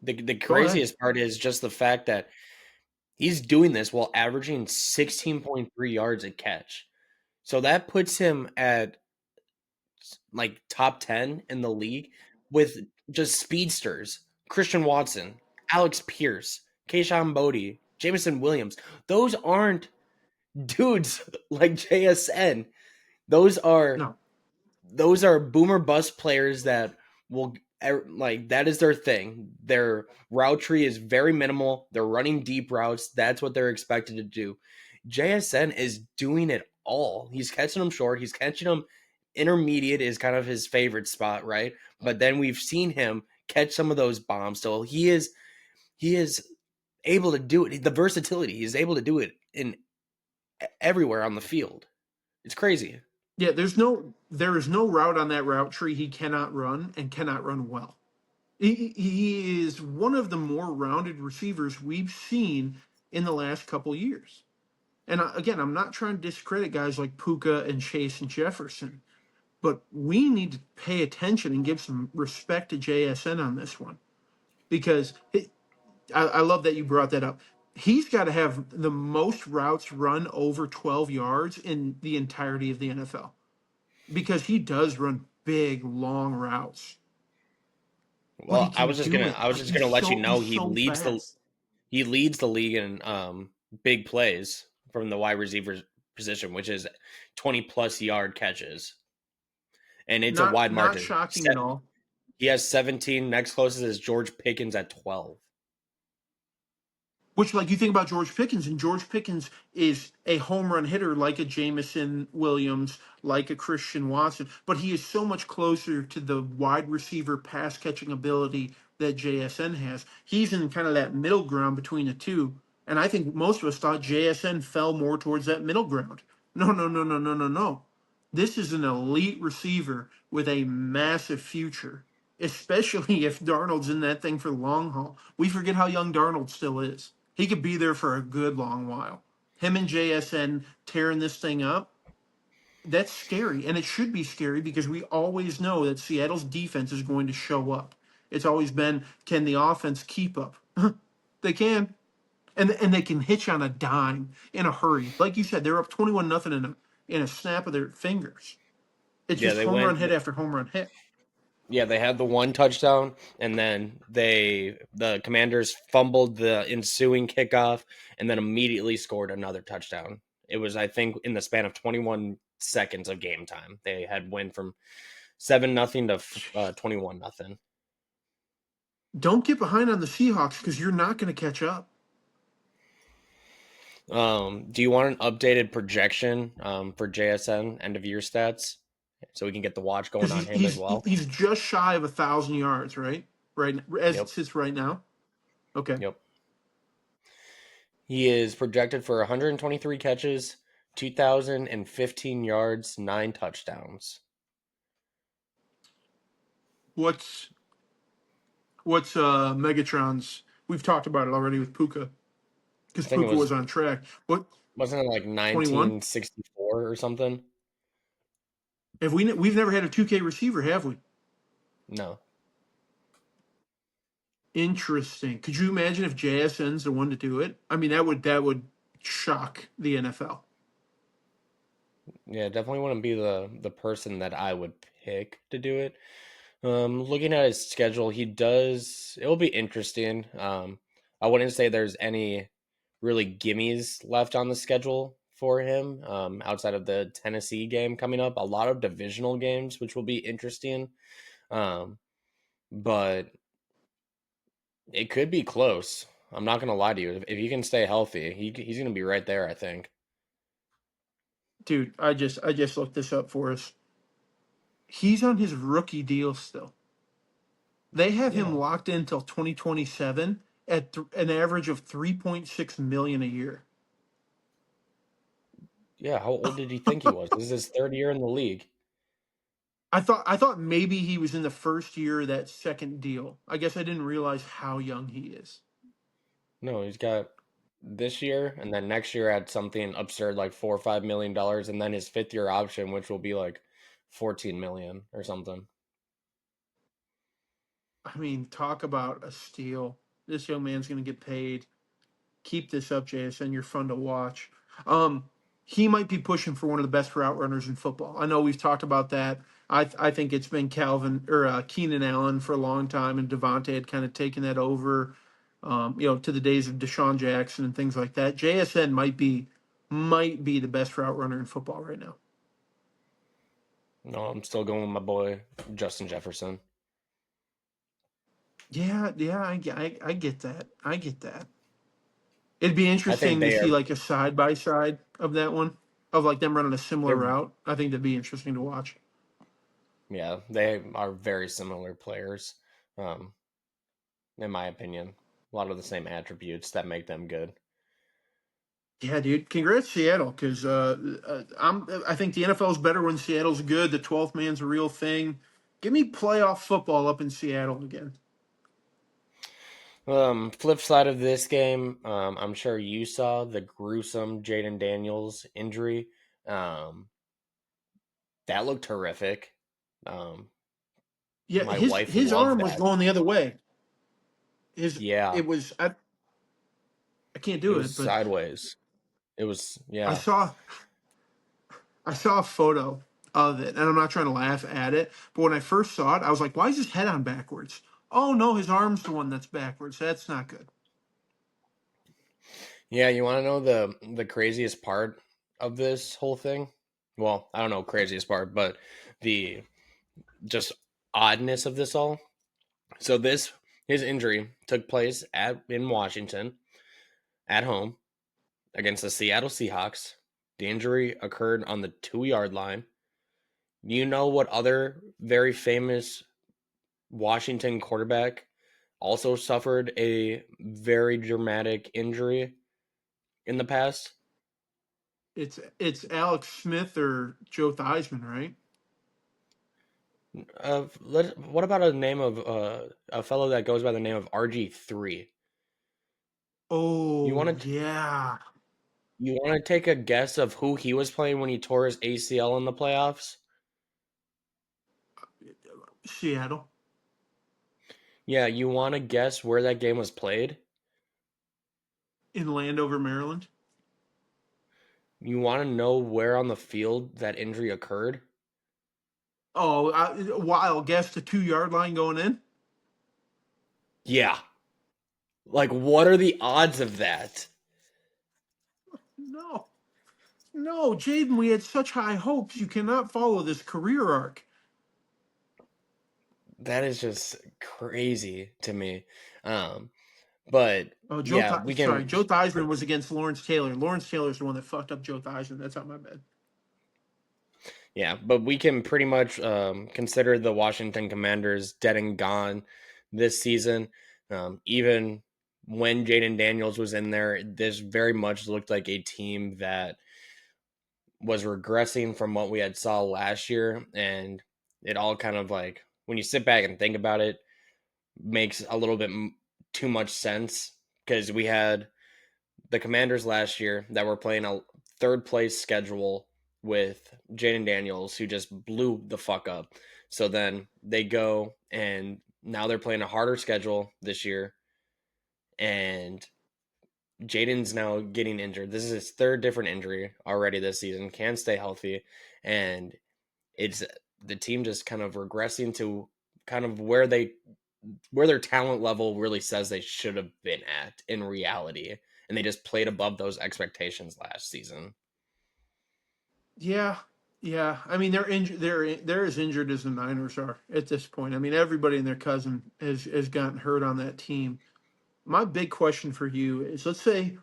the Go ahead. craziest part is just the fact that he's doing this while averaging 16.3 yards a catch. So that puts him at like top 10 in the league with just speedsters. Christian Watson, Alex Pierce, Keyshawn Bodie. Jameson Williams. Those aren't dudes like JSN. Those are No. those are boomer bust players that will like that is their thing. Their route tree is very minimal. They're running deep routes. That's what they're expected to do. JSN is doing it all. He's catching them short. He's catching them intermediate is kind of his favorite spot, right? But then we've seen him catch some of those bombs. So he is able to do it. The versatility, he's able to do it in everywhere on the field. It's crazy. Yeah, there is no route on that route tree he cannot run and cannot run well. He is one of the more rounded receivers we've seen in the last couple years. And again, I'm not trying to discredit guys like Puka and Chase and Jefferson, but we need to pay attention and give some respect to JSN on this one because I love that you brought that up. He's got to have the most routes run over 12 yards in the entirety of the NFL because he does run big, long routes. But he Well, can do it. I was Like just gonna let you know he's so fast. he leads the league in big plays from the wide receiver position, which is 20 plus yard catches, and it's a wide Not margin. shocking at all. He has 17. Next closest is George Pickens at 12. Which, like, you think about George Pickens, and George Pickens is a home run hitter like a Jameson Williams, like a Christian Watson, but he is so much closer to the wide receiver pass catching ability that JSN has. He's in kind of that middle ground between the two. And I think most of us thought JSN fell more towards that middle ground. No, no, no, no, no, no, no. This is an elite receiver with a massive future, especially if Darnold's in that thing for the long haul. We forget how young Darnold still is. He could be there for a good long while. Him and JSN tearing this thing up, that's scary. And it should be scary because we always know that Seattle's defense is going to show up. It's always been, can the offense keep up? They can. And they can hitch on a dime in a hurry. Like you said, they're up 21-0 in a snap of their fingers. It's Yeah, just they home run went. hit after home run hit. Yeah, they had the one touchdown, and then the Commanders fumbled the ensuing kickoff, and then immediately scored another touchdown. It was, I think, in the span of 21 seconds of game time. They had went from 7-0 to 21-0. Don't get behind on the Seahawks because you're not going to catch up. Do you want an updated projection for JSN end of year stats so we can get the watch going Because on him as well? he's just shy of 1,000 yards, right? Right as it Yep, sits right now. Okay. yep. He is projected for 123 catches, 2,015 yards, 9 touchdowns. What's Megatron's? We've talked about it already with Puka because I think it Puka was was on track. What wasn't it like 21? 1964 or something? Have we've never had a 2K receiver, have we? No. Interesting. Could you imagine if JSN's the one to do it? I mean, that would shock the NFL. Yeah, definitely wouldn't be the person that I would pick to do it. Looking at his schedule, it will be interesting. I wouldn't say there's any really gimmies left on the schedule for him outside of the Tennessee game coming up. A lot of divisional games, which will be interesting. Um, but it could be close. I'm not gonna lie to you. If he can stay healthy, he's gonna be right there, I think. Dude, I just looked this up for us. He's on his rookie deal still. They have him Yeah, locked in until 2027 at an average of 3.6 million a year. yeah. How old did he think he was? This is his third year in the league. I thought maybe he was in the first year of that second deal. I guess I didn't realize how young he is. No, he's got this year, and then next year at something absurd like $4 or $5 million, and then his fifth year option, which will be like 14 million or something. I mean, talk about a steal. This young man's going to get paid. Keep this up, JSN. You're fun to watch. Um, he might be pushing for one of the best route runners in football. I know we've talked about that. I think it's been Calvin or Keenan Allen for a long time, and Devontae had kind of taken that over. To the days of Deshaun Jackson and things like that. JSN might be the best route runner in football right now. No, I'm still going with my boy Justin Jefferson. Yeah, yeah, I get that. I get that. It'd be I think interesting to they see are like a side by side of that one, of like them running a similar they're route. I think that'd be interesting to watch. yeah, they are very similar players. Um, in my opinion, a lot of the same attributes that make them good. Yeah, dude. Congrats, Seattle, because I think the NFL is better when Seattle's good. The 12th man's a real thing. Give me playoff football up in Seattle again. Flip side of this game, I'm sure you saw the gruesome Jaden Daniels injury. Um, that looked horrific. Um, Yeah, my his wife his loved arm was that. going the other way. His Yeah, it was I can't it do was it, but sideways. It was I yeah. saw I saw a photo of it, and I'm not trying to laugh at it, but when I first saw it, I was like, "Why is his head on backwards?" Oh no, his arm's the one that's backwards. That's not good. Yeah, you want to know the craziest part of this whole thing? Well, I don't know craziest part, but the just oddness of this all. So this his injury took place at in Washington at home against the Seattle Seahawks. The injury occurred on the 2 yard line. You know what other very famous Washington quarterback also suffered a very dramatic injury in the past? It's Alex Smith or Joe Theismann, right? What about a name of a fellow that goes by the name of RG3? You Oh want to yeah, you want to take a guess of who he was playing when he tore his ACL in the playoffs? Seattle Yeah, you want to guess where that game was played? in Landover, Maryland. You want to know where on the field that injury occurred? Oh, wild guess the 2 yard line going in. Yeah. Like, what are the odds of that? No, no, Jaden, we had such high hopes. You cannot follow this career arc. That is just crazy to me. Um, but Oh, yeah, we Sorry, can. Joe Theismann was against Lawrence Taylor. Lawrence Taylor's the one that fucked up Joe Theismann. That's not my bad. Yeah, but we can pretty much consider the Washington Commanders dead and gone this season. Even when Jaden Daniels was in there, this very much looked like a team that was regressing from what we had saw last year, and it all kind of like when you sit back and think about it, makes a little bit too much sense because we had the Commanders last year that were playing a third place schedule with Jaden Daniels, who just blew the fuck up. So then they go and now they're playing a harder schedule this year, and Jaden's now getting injured. This is his third different injury already this season. Can't stay healthy, and it's the team just kind of regressing to kind of where their talent level really says they should have been at in reality, and they just played above those expectations last season. Yeah, yeah. I mean, they're injured. They're as injured as the Niners are at this point. I mean, everybody and their cousin has gotten hurt on that team. My big question for you is: let's say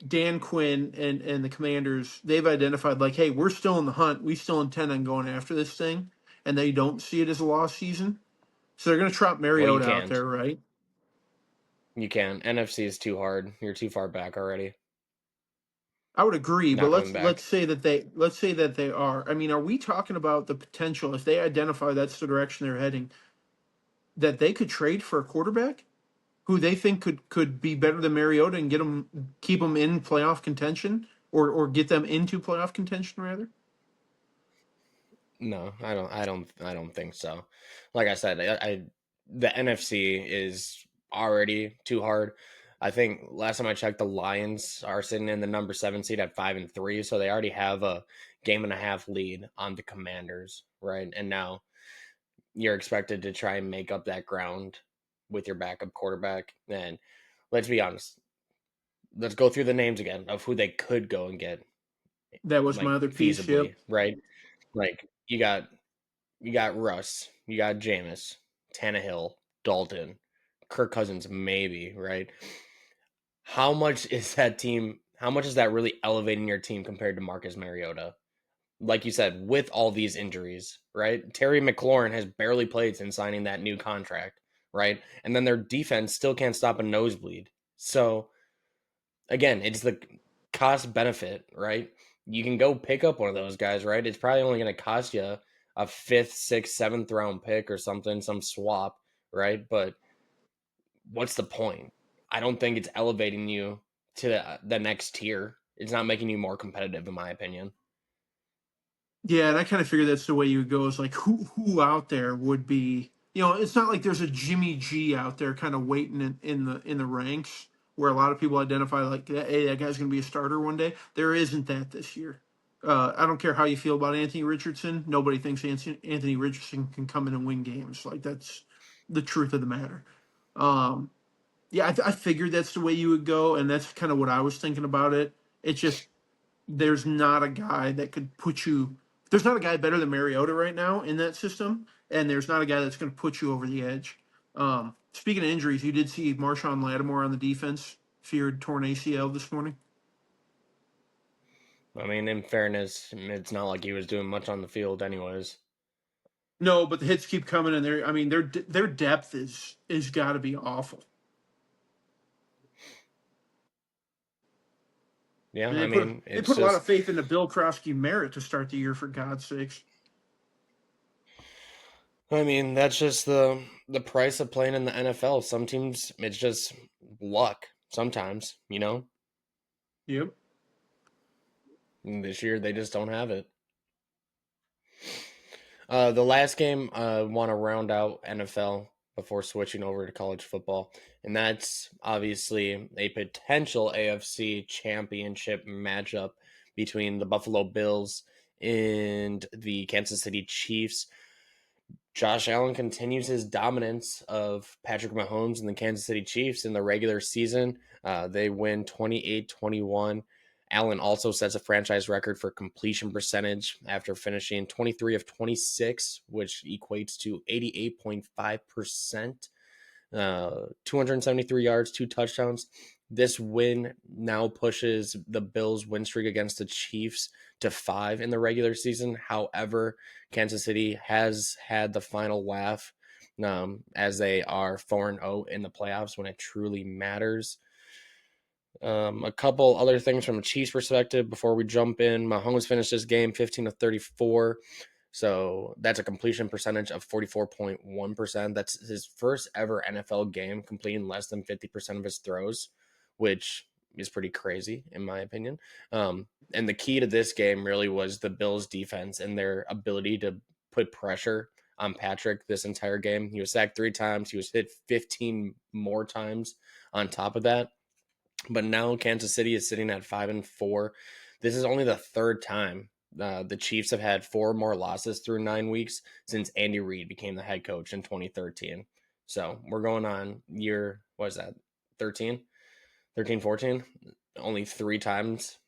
Dan Quinn and the Commanders, they've identified like, hey, we're still in the hunt. We still intend on going after this thing, and they don't see it as a lost season. So they're going to trot Well, you Mariota out can't. there, right? You can. NFC is too hard. You're too far back already. I would agree, but Not coming let's back. say that they are. I mean, are we talking about the potential if they identify that's the direction they're heading that they could trade for a quarterback who they think could be better than Mariota and keep them in playoff contention or get them into playoff contention rather? No, I don't think so. Like I said, the NFC is already too hard. I think last time I checked, the Lions are sitting in the number 7 seed at 5-3, so they already have a game and a half lead on the Commanders, right? And now you're expected to try and make up that ground with your backup quarterback. And let's be honest. Let's go through the names again of who they could go and get, That was my like other piece. Yep. feasibly, right? Like you got Russ, you got Jameis, Tannehill, Dalton, Kirk Cousins, maybe, right? How much is that team? How much is that really elevating your team compared to Marcus Mariota? Like you said, with all these injuries, right? Terry McLaurin has barely played since signing that new contract, right? And then their defense still can't stop a nosebleed. So again, it's the cost benefit, right? You can go pick up one of those guys, right? It's probably only going to cost you a fifth, sixth, seventh round pick or something, some swap, right? But what's the point? I don't think it's elevating you to the next tier. It's not making you more competitive, in my opinion. Yeah, and I kind of figured that's the way you would go. Is like who out there would be. It's not like there's a Jimmy G out there kind of waiting in the ranks where a lot of people identify like, hey, that guy's going to be a starter one day. There isn't that this year. I don't care how you feel about Anthony Richardson. Nobody thinks Anthony Richardson can come in and win games. Like that's the truth of the matter. Um, yeah, I figured that's the way you would go, and that's kind of what I was thinking about it. It's just there's not a guy that could put you. There's not a guy better than Mariota right now in that system, and there's not a guy that's going to put you over the edge. Speaking of injuries, you did see Marshawn Lattimore on the defense feared torn ACL this morning. I mean, in fairness, it's not like he was doing much on the field, anyways. No, but the hits keep coming, and their depth is got to be awful. Yeah, And I mean, they it's put a lot just, of faith into Bill Krosky Merritt to start the year, for God's sakes. I mean, that's just the price of playing in the NFL. Some teams, it's just luck. Sometimes, Yep. And this year they just don't have it. The last game, I want to round out NFL before switching over to college football, and that's obviously a potential AFC championship matchup between the Buffalo Bills and the Kansas City Chiefs. Josh Allen continues his dominance of Patrick Mahomes and the Kansas City Chiefs in the regular season. They win 28-21. Allen also sets a franchise record for completion percentage after finishing 23 of 26, which equates to 88.5%. 273 yards, 2 touchdowns. This win now pushes the Bills' win streak against the Chiefs to 5 in the regular season. However, Kansas City has had the final laugh as they are 4-0 in the playoffs when it truly matters. A couple other things from a Chiefs perspective before we jump in. Mahomes finished this game 15 of 34. So that's a completion percentage of 44.1%. That's his first ever NFL game completing less than 50% of his throws, which is pretty crazy in my opinion. And the key to this game really was the Bills defense and their ability to put pressure on Patrick this entire game. He was sacked 3 times. He was hit 15 more times on top of that. But now Kansas City is sitting at 5-4. This is only the third time the Chiefs have had 4 more losses through 9 weeks since Andy Reid became the head coach in 2013. So we're going on year, what is that, 13? 13, 14? Only 3 times.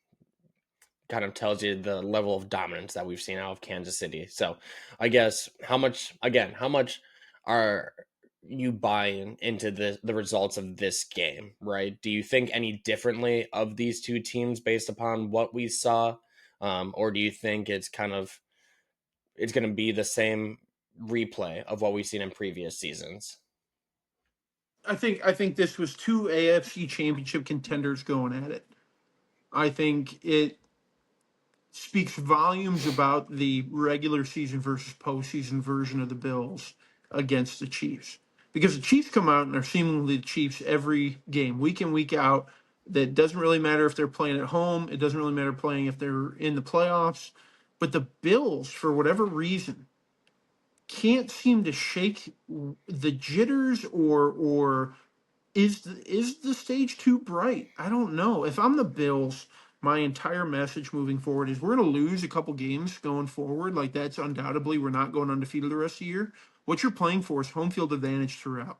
Kind of tells you the level of dominance that we've seen out of Kansas City. So I guess how much are you buying into the results of this game, right? Do you think any differently of these two teams based upon what we saw, or do you think it's going to be the same replay of what we've seen in previous seasons? I think this was two AFC championship contenders going at it. I think it speaks volumes about the regular season versus postseason version of the Bills against the Chiefs. Because the Chiefs come out and are seemingly the Chiefs every game, week in, week out. That doesn't really matter if they're playing at home. It doesn't really matter playing if they're in the playoffs. But the Bills, for whatever reason, can't seem to shake the jitters or is the stage too bright? I don't know. If I'm the Bills, my entire message moving forward is we're going to lose a couple games going forward. Like that's undoubtedly we're not going undefeated the rest of the year. What you're playing for is home field advantage throughout.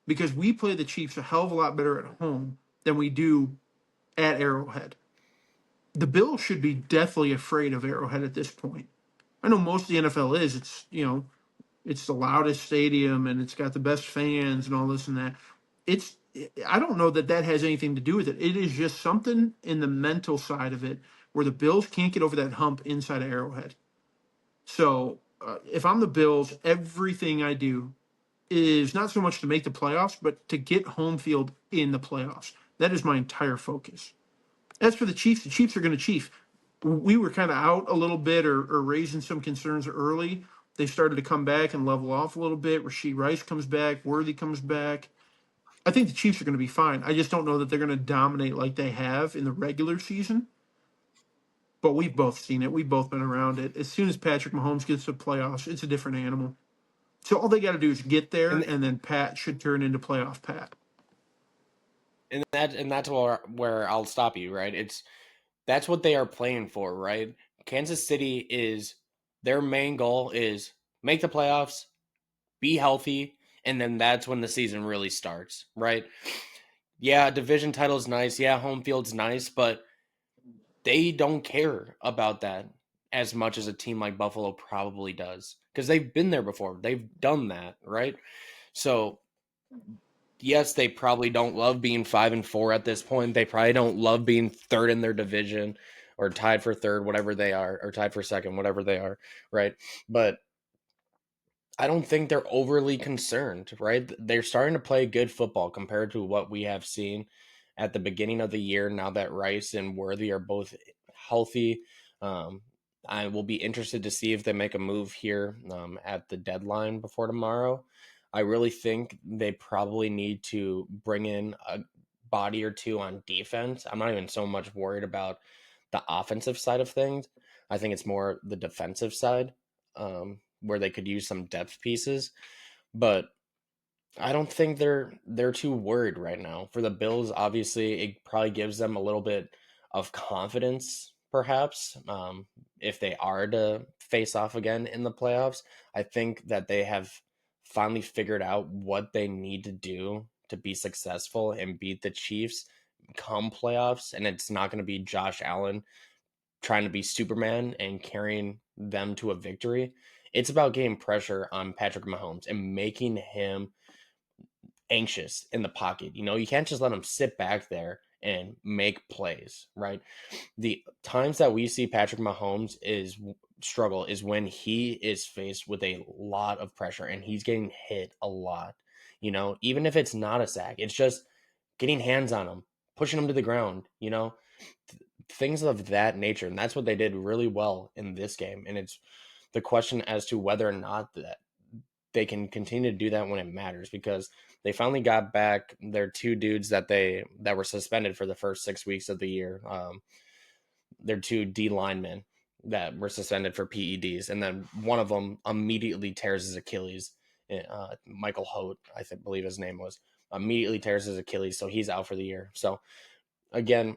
because we play the Chiefs a hell of a lot better at home than we do at Arrowhead. The Bills should be deathly afraid of Arrowhead at this point. I know most of the NFL is. It's the loudest stadium and it's got the best fans and all this and that. It's I don't know that that has anything to do with it. It is just something in the mental side of it where the Bills can't get over that hump inside of Arrowhead. So if I'm the Bills, everything I do is not so much to make the playoffs, but to get home field in the playoffs. That is my entire focus. As for the Chiefs are going to chief. We were kind of out a little bit or raising some concerns early. They started to come back and level off a little bit. Rasheed Rice comes back. Worthy comes back. I think the Chiefs are going to be fine. I just don't know that they're going to dominate like they have in the regular season. But we've both seen it. We've both been around it. As soon as Patrick Mahomes gets to the playoffs, it's a different animal. So all they got to do is get there, And and then Pat should turn into playoff Pat. that's where I'll stop you, right? That's what they are playing for, right? Kansas City is their main goal is make the playoffs, be healthy, and then that's when the season really starts, right? Yeah, division title's nice. Yeah, home field's nice, but they don't care about that as much as a team like Buffalo probably does because they've been there before. They've done that, right? So yes, they probably don't love being 5-4 at this point. They probably don't love being third in their division or tied for third, whatever they are, or tied for second, whatever they are, right? But I don't think they're overly concerned, right? They're starting to play good football compared to what we have seen at the beginning of the year. Now that Rice and Worthy are both healthy, um, I will be interested to see if they make a move here at the deadline before tomorrow. I really think they probably need to bring in a body or two on defense. I'm not even so much worried about the offensive side of things. I think it's more the defensive side. Where they could use some depth pieces, but I don't think they're too worried right now. For the Bills, obviously, it probably gives them a little bit of confidence, perhaps, if they are to face off again in the playoffs. I think that they have finally figured out what they need to do to be successful and beat the Chiefs come playoffs, and it's not going to be Josh Allen trying to be Superman and carrying them to a victory. It's about getting pressure on Patrick Mahomes and making him anxious in the pocket. You know, you can't just let him sit back there and make plays, right? The times that we see Patrick Mahomes is struggle is when he is faced with a lot of pressure and he's getting hit a lot. You know, even if it's not a sack, it's just getting hands on him, pushing him to the ground, you know, things of that nature. And that's what they did really well in this game. And it's the question as to whether or not that they can continue to do that when it matters, because they finally got back their two dudes that were suspended for the first 6 weeks of the year. Their two D linemen that were suspended for PEDs, and then one of them immediately tears his Achilles. Michael Holt, believe his name was, immediately tears his Achilles, so he's out for the year. So again,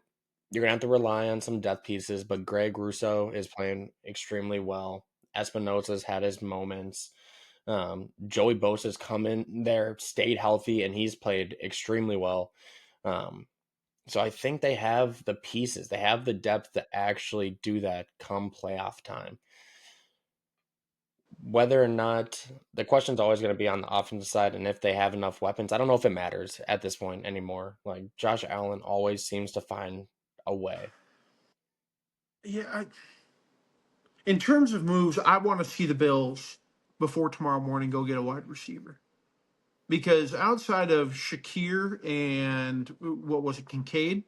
you're gonna have to rely on some depth pieces, but Greg Russo is playing extremely well. Espinosa's had his moments. Joey Bosa's come in there, stayed healthy, and he's played extremely well. So I think they have the pieces, they have the depth to actually do that come playoff time. Whether or not the question's always going to be on the offensive side and if they have enough weapons, I don't know if it matters at this point anymore. Like Josh Allen always seems to find a way. Yeah, in terms of moves, I want to see the Bills before tomorrow morning go get a wide receiver. Because outside of Shakir and what was it, Kincaid,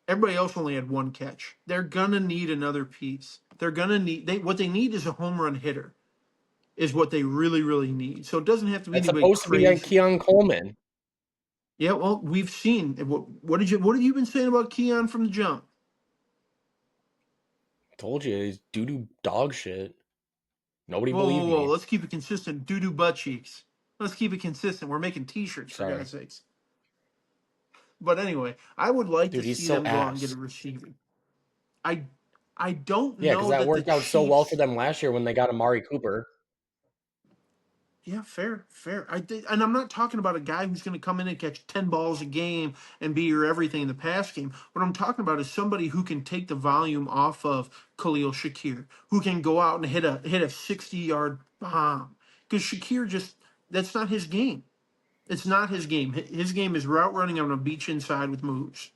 everybody else only had one catch. They're gonna need another piece. They're gonna need what they need is a home run hitter, is what they really, really need. So it doesn't have to be That's anybody supposed to be on crazy. Keon Coleman. Yeah, well, we've seen what have you been saying about Keon from the jump? Told you he's doo doo dog shit. Nobody Whoa, whoa, believed whoa! me. Let's keep it consistent. Doo doo butt cheeks. Let's keep it consistent. We're making T-shirts for Sorry. God's sakes. But anyway, I would like to Dude, he's see so them go out and get a ass. receiver. I I don't Yeah, because know that that the worked out so well for Chiefs. them last year when they got Amari Cooper. Yeah, fair, fair. And I'm not talking about a guy who's going to come in and catch 10 balls a game and be your everything in the pass game. What I'm talking about is somebody who can take the volume off of Khalil Shakir, who can go out and hit a 60-yard bomb. Because Shakir just that's not his game. It's not his game. His game is route running on a beach inside with moves.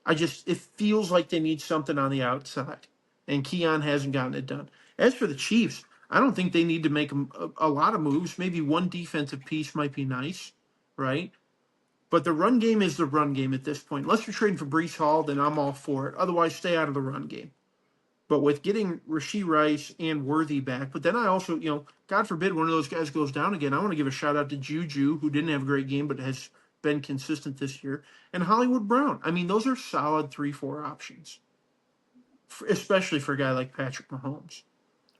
It feels like they need something on the outside, and Keon hasn't gotten it done. As for the Chiefs, I don't think they need to make a lot of moves. Maybe one defensive piece might be nice, right? But the run game is the run game at this point. Unless you're trading for Brees Hall, then I'm all for it. Otherwise, stay out of the run game. But with getting Rasheed Rice and Worthy back, but then I also, God forbid one of those guys goes down again. I want to give a shout out to Juju, who didn't have a great game but has been consistent this year, and Hollywood Brown. I mean, those are solid 3-4 options, especially for a guy like Patrick Mahomes.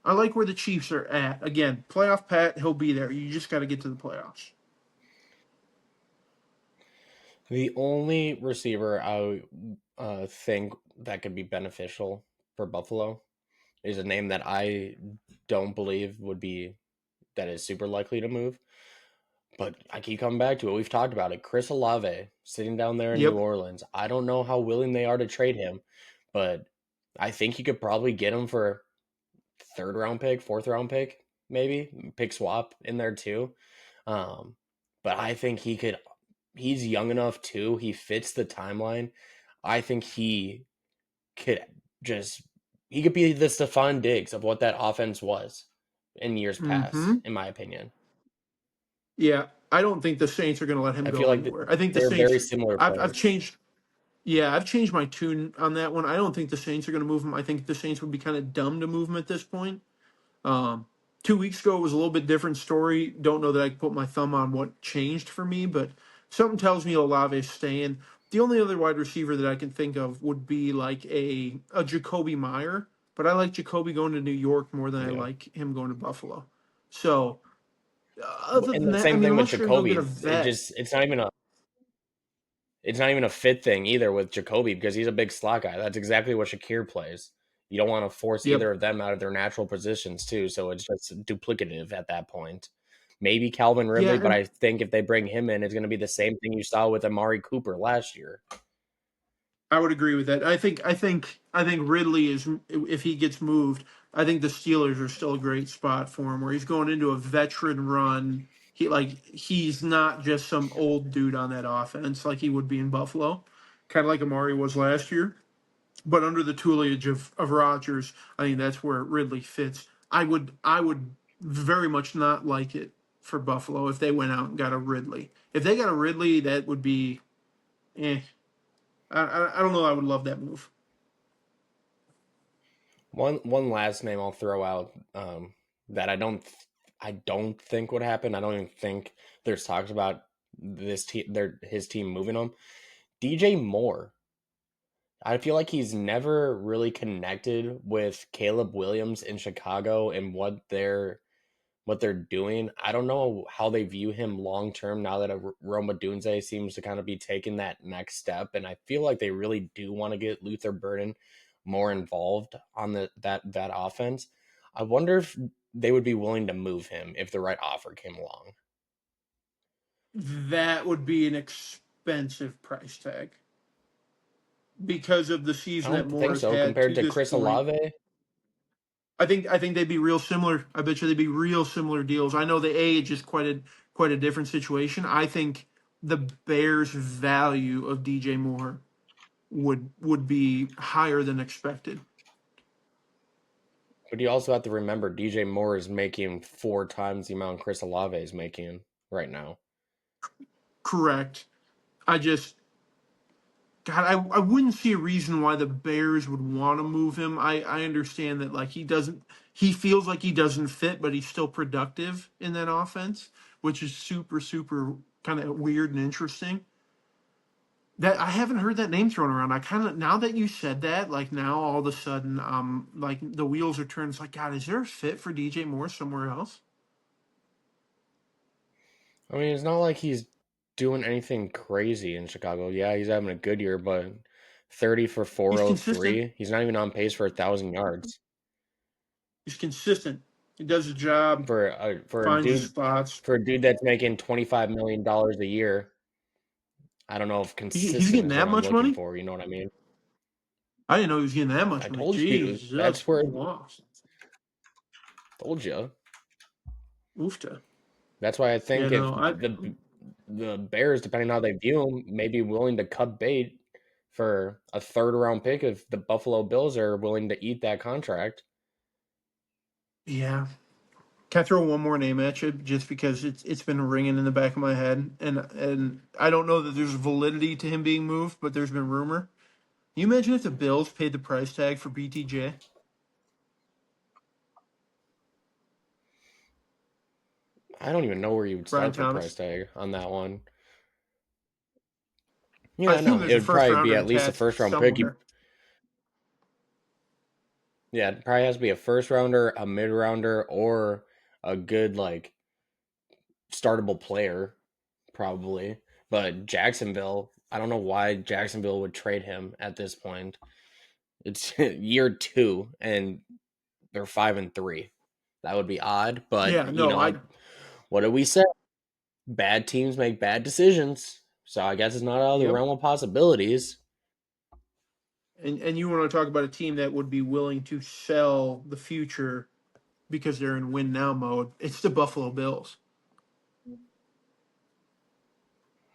I like where the Chiefs are at. Again, playoff Pat, he'll be there. You just got to get to the playoffs. The only receiver I think that could be beneficial for Buffalo is a name that I don't believe would be that is super likely to move. But I keep coming back to it. We've talked about it. Chris Olave sitting down there in New Yep. Orleans. I don't know how willing they are to trade him, but I think you could probably get him for third round pick, fourth round pick, maybe pick swap in there too. Um, but I think he could. He's young enough too. He fits the timeline. I think he could just. He could be the Stephon Diggs of what that offense was in years past, Mm-hmm. in my opinion. Yeah. I don't think the Saints are going to let him I feel go like anywhere. I think the they're very Saints. similar I've players. changed. Yeah, I've changed my tune on that one. I don't think the Saints are going to move him. I think the Saints would be kind of dumb to move him at this point. Um, 2 weeks ago was a little bit different story. Don't know that I can put my thumb on what changed for me, but something tells me Olave's staying. The only other wide receiver that I can think of would be like a Jacoby Meyer, but I like Jacoby going to New York more than I Yeah. like him going to Buffalo. So other And than the that, I same mean, thing with unless you're going to go Jacoby. get a vet, It's not even a fit thing either with Jacoby because he's a big slot guy. That's exactly what Shakir plays. You don't want to force yep, either of them out of their natural positions too, so it's just duplicative at that point. Maybe Calvin yeah, Ridley, but and I think if they bring him in, it's going to be the same thing you saw with Amari Cooper last year. I would agree with that. I think Ridley is if he gets moved, I think the Steelers are still a great spot for him where he's going into a veteran run. He's not just some old dude on that offense like he would be in Buffalo, kind of like Amari was last year. But under the tutelage of Rodgers, I think that's where Ridley fits. I would very much not like it for Buffalo if they went out and got a Ridley. If they got a Ridley, that would be eh. I don't know. I would love that move. One last name I'll throw out that I don't think would happen. I don't even think there's talks about this team his team moving him. DJ Moore. I feel like he's never really connected with Caleb Williams in Chicago and what they're doing. I don't know how they view him long term now that Roma Dunze seems to kind of be taking that next step, and I feel like they really do want to get Luther Burden more involved on that offense. I wonder if they would be willing to move him if the right offer came along. That would be an expensive price tag because of the I season that don't think Moore has so had compared to to this Chris point. Olave. I think they'd be real similar. I bet you they'd be real similar deals. I know the age is quite a different situation. I think the Bears' value of DJ Moore would be higher than expected. But you also have to remember DJ Moore is making 4 times the amount Chris Olave is making right now. Correct. I just God, I wouldn't see a reason why the Bears would want to move him. I understand that like he feels like he doesn't fit, but he's still productive in that offense, which is super, super kind of weird and interesting. That I haven't heard that name thrown around. I kind of now that you said that, like now all of a sudden, like the wheels are turned. It's like, God, is there a fit for DJ Moore somewhere else? I mean, it's not like he's doing anything crazy in Chicago. Yeah, he's having a good year, but 30 for He's consistent. 403. He's not even on pace for 1,000 yards. He's consistent. He does the job, for a finds the spots. that's making $25 million a year. I don't know if He's consistent getting is what that I'm much looking money? for. You know what I mean? I didn't know he was getting that much I money. told you. Jesus Christ. Told you. Oofta. That's why I Yeah, think if no, the Bears, depending on how they view him, may be willing to cut bait for a third round pick if the Buffalo Bills are willing to eat that contract. yeah. Can I throw one more name at you just because it's been ringing in the back of my head, and I don't know that there's validity to him being moved, but there's been rumor. Can you imagine if the Bills paid the price tag for BTJ? I don't even know where you would Brian start for price Thomas? tag on that one. I Yeah, assume no, there's it a would first probably be rounder at least a attached first round pick. somewhere. Yeah, it probably has to be a first rounder, a mid rounder, or a good like startable player, probably. But Jacksonville, I don't know why Jacksonville would trade him at this point. It's year 2 and they're 5-3. That would be odd, but Yeah, no, what do we say? Bad teams make bad decisions. So I guess it's not out of the yep. realm of possibilities. And you want to talk about a team that would be willing to sell the future because they're in win now mode? It's the Buffalo Bills.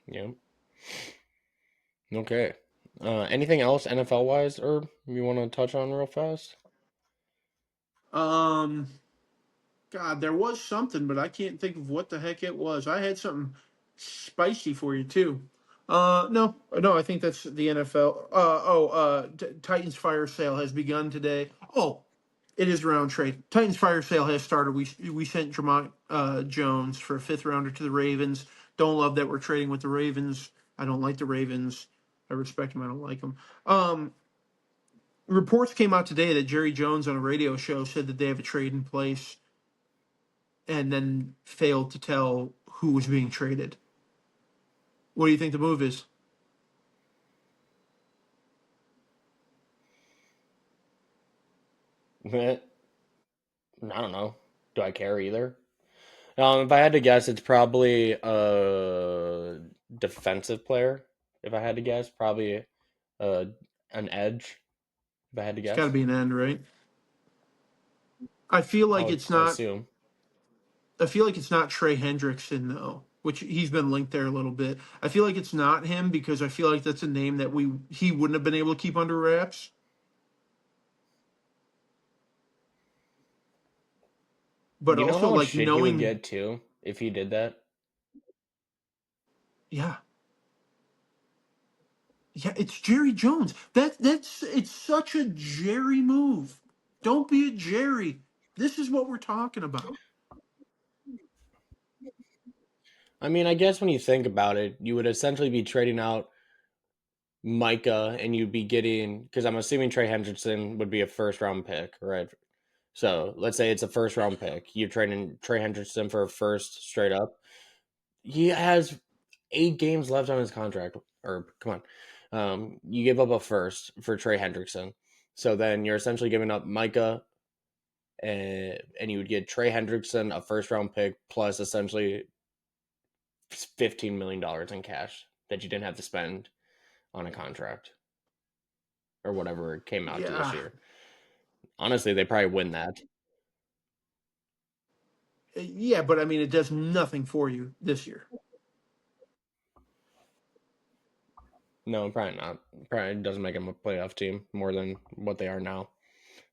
Yeah. Okay. Anything else NFL wise, or you want to touch on real fast? Um, God, there was something, but I can't think of what the heck it was. I had something spicy for you too. No, I think that's the NFL. Titans fire sale has begun today. Oh, it is round trade. Titans fire sale has started. We sent Jamont Jones for a fifth rounder to the Ravens. Don't love that we're trading with the Ravens. I don't like the Ravens. I respect them. I don't like them. Reports came out today that Jerry Jones on a radio show said that they have a trade in place and then failed to tell who was being traded. What do you think the move is? I don't know. Do I care either? If I had to guess, it's probably a defensive player. If I had to guess, probably uh, an edge. If I had to It's got to guess, be an end, right? I feel like it's I not. assume. I feel like it's not Trey Hendrickson though, which he's been linked there a little bit. I feel like it's not him because I feel like that's a name that he wouldn't have been able to keep under wraps. But You know how also much like shit he would knowing, get too if he did that? yeah, yeah, it's Jerry Jones. That's it's such a Jerry move. Don't be a Jerry. This is what we're talking about. I mean, I guess when you think about it, you would essentially be trading out Micah, and you'd be getting, because I'm assuming Trey Hendrickson would be a first round pick, right? So let's say it's a first round pick. You're trading Trey Hendrickson for a first straight up. He has 8 games left on his contract. Or come on, you give up a first for Trey Hendrickson. So then you're essentially giving up Micah, and you would get Trey Hendrickson, a first round pick, plus essentially $15 million in cash that you didn't have to spend on a contract or whatever it came out to this Yeah, year. Honestly, they probably win that. yeah, but I mean, it does nothing for you this year. No, probably not. Probably doesn't make them a playoff team more than what they are now,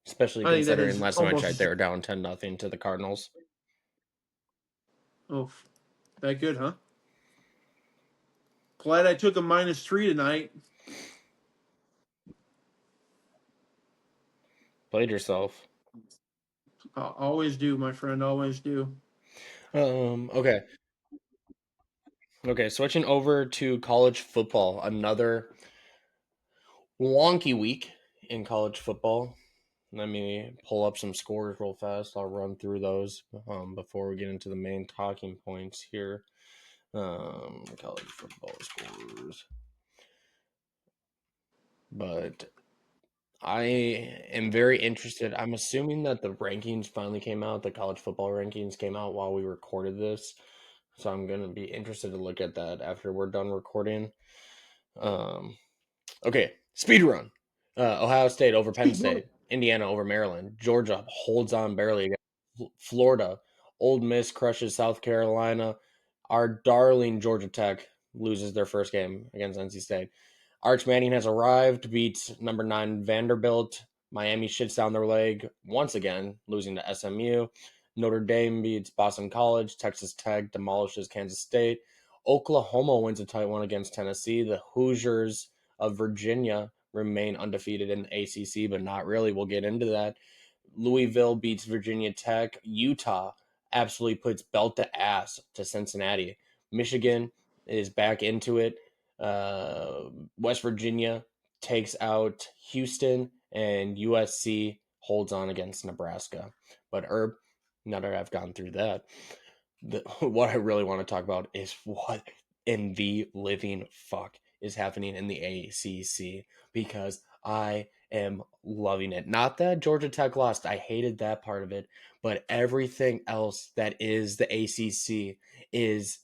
especially I think that considering is last time I checked, almost they were down 10-0 to the Cardinals. oh that good, huh? Glad I took a -3 tonight. Played yourself. Always do, my friend. Always do. Okay. Okay, switching over to college football. Another wonky week in college football. Let me pull up some scores real fast. I'll run through those before we get into the main talking points here. College football scores. But I am very interested. I'm assuming that the rankings finally came out. The college football rankings came out while we recorded this. So I'm going to be interested to look at that after we're done recording. Um, okay, speed run. Ohio State over Penn State. Indiana over Maryland. Georgia holds on barely against Florida. Old Miss crushes South Carolina. Our darling Georgia Tech loses their first game against NC State. Arch Manning has arrived, beats number 9 Vanderbilt. Miami shits down their leg once again, losing to SMU. Notre Dame beats Boston College. Texas Tech demolishes Kansas State. Oklahoma wins a tight one against Tennessee. The Hoosiers of Virginia remain undefeated in the ACC, but not really. We'll get into that. Louisville beats Virginia Tech. Utah absolutely puts belt to ass to Cincinnati. Michigan is back into it. West Virginia takes out Houston, and USC holds on against Nebraska. But Herb, now that I've gone through that, what I really want to talk about is what in the living fuck is happening in the ACC, because I am loving it. Not that Georgia Tech lost, I hated that part of it, but everything else that is the ACC is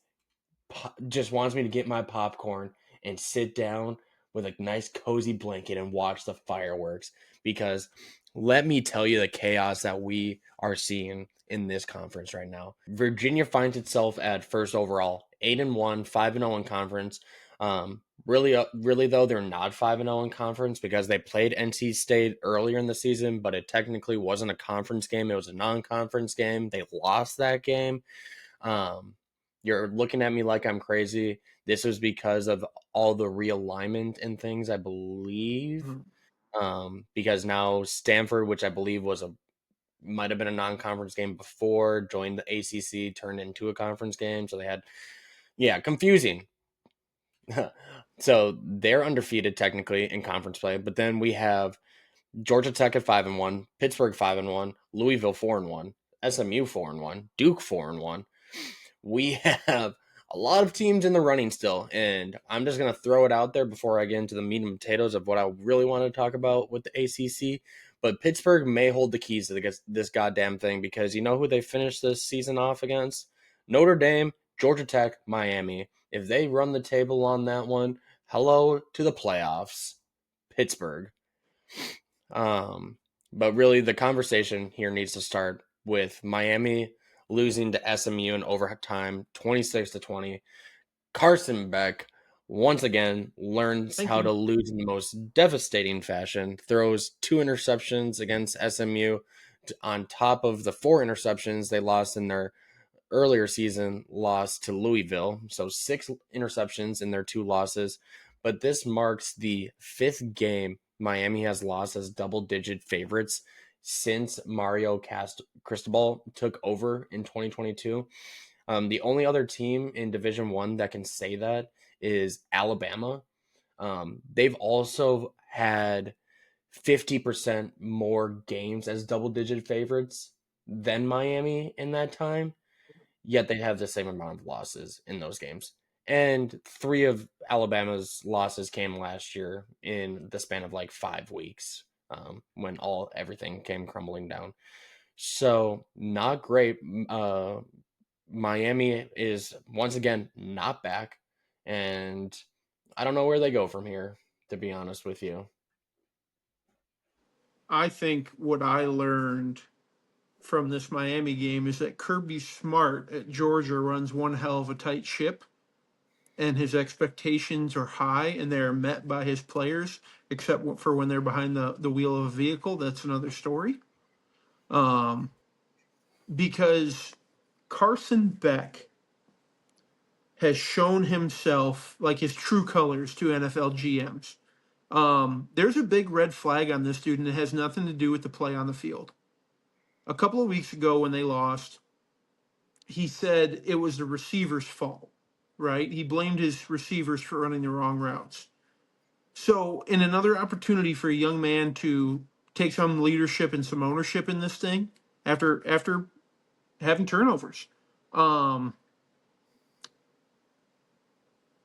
just wants me to get my popcorn and sit down with a nice cozy blanket and watch the fireworks, because let me tell you the chaos that we are seeing in this conference right now. Virginia finds itself at first overall, 8-1, 5-0 in conference. Really though, they're not 5-0 in conference because they played NC State earlier in the season, but it technically wasn't a conference game; it was a non-conference game. They lost that game. Um, you're looking at me like I'm crazy. This was because of all the realignment and things, I believe. Because now Stanford, which I believe might have been a non-conference game before, joined the ACC, turned into a conference game. So they had, yeah, confusing. So they're undefeated technically in conference play, but then we have Georgia Tech at 5-1, Pittsburgh 5-1, Louisville 4-1, SMU 4-1, Duke 4-1. We have a lot of teams in the running still, and I'm just going to throw it out there before I get into the meat and potatoes of what I really want to talk about with the ACC. But Pittsburgh may hold the keys to this goddamn thing, because you know who they finished this season off against? Notre Dame, Georgia Tech, Miami. If they run the table on that one, hello to the playoffs, Pittsburgh. But really, the conversation here needs to start with Miami losing to SMU in overtime, 26-20. Carson Beck once again learns Thank how you. to lose in the most devastating fashion. Throws 2 interceptions against SMU on top of the 4 interceptions they lost in their earlier season loss to Louisville. So 6 interceptions in their 2 losses. But this marks the 5th game Miami has lost as double-digit favorites since Mario Cristobal took over in 2022. The only other team in Division One that can say that is Alabama. They've also had 50% more games as double-digit favorites than Miami in that time, yet they have the same amount of losses in those games. And 3 of Alabama's losses came last year in the span of like 5 weeks, when everything came crumbling down. So not great. Miami is once again not back, and I don't know where they go from here, to be honest with you. I think what I learned from this Miami game is that Kirby Smart at Georgia runs one hell of a tight ship, and his expectations are high and they are met by his players, except for when they're behind the wheel of a vehicle. That's another story. Um, because Carson Beck has shown himself like his true colors to NFL GMs. There's a big red flag on this dude, and it has nothing to do with the play on the field. A couple of weeks ago when they lost, he said it was the receiver's fault, right? He blamed his receivers for running the wrong routes. So, in another opportunity for a young man to take some leadership and some ownership in this thing after having turnovers, um,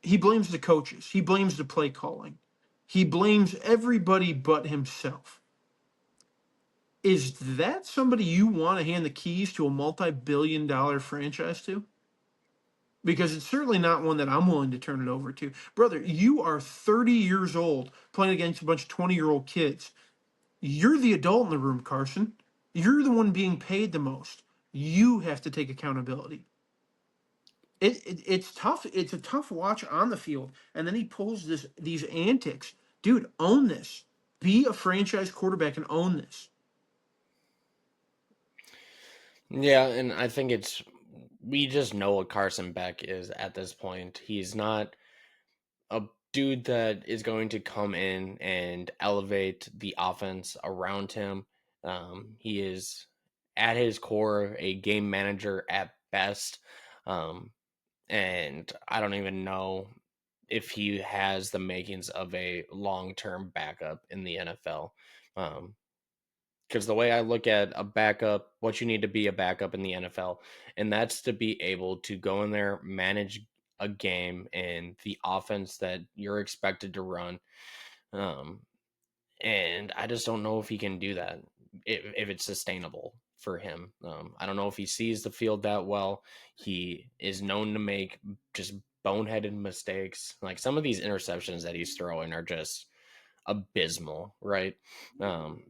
he blames the coaches. He blames the play calling. He blames everybody but himself. Is that somebody you want to hand the keys to a multi-billion-dollar franchise to? Because it's certainly not one that I'm willing to turn it over to. Brother, you are 30 years old playing against a bunch of 20-year-old kids. You're the adult in the room, Carson. You're the one being paid the most. You have to take accountability. It's tough. It's a tough watch on the field. And then he pulls these antics. Dude, own this. Be a franchise quarterback and own this. Yeah, and I think we just know what Carson Beck is at this point. He's not a dude that is going to come in and elevate the offense around him. He is at his core a game manager at best. Um, and I don't even know if he has the makings of a long-term backup in the NFL. Because the way I look at a backup, what you need to be a backup in the NFL, and that's to be able to go in there, manage a game and the offense that you're expected to run. Um, and I just don't know if he can do that, if it's sustainable for him. I don't know if he sees the field that well. He is known to make just boneheaded mistakes. Like some of these interceptions that he's throwing are just abysmal, right? Um,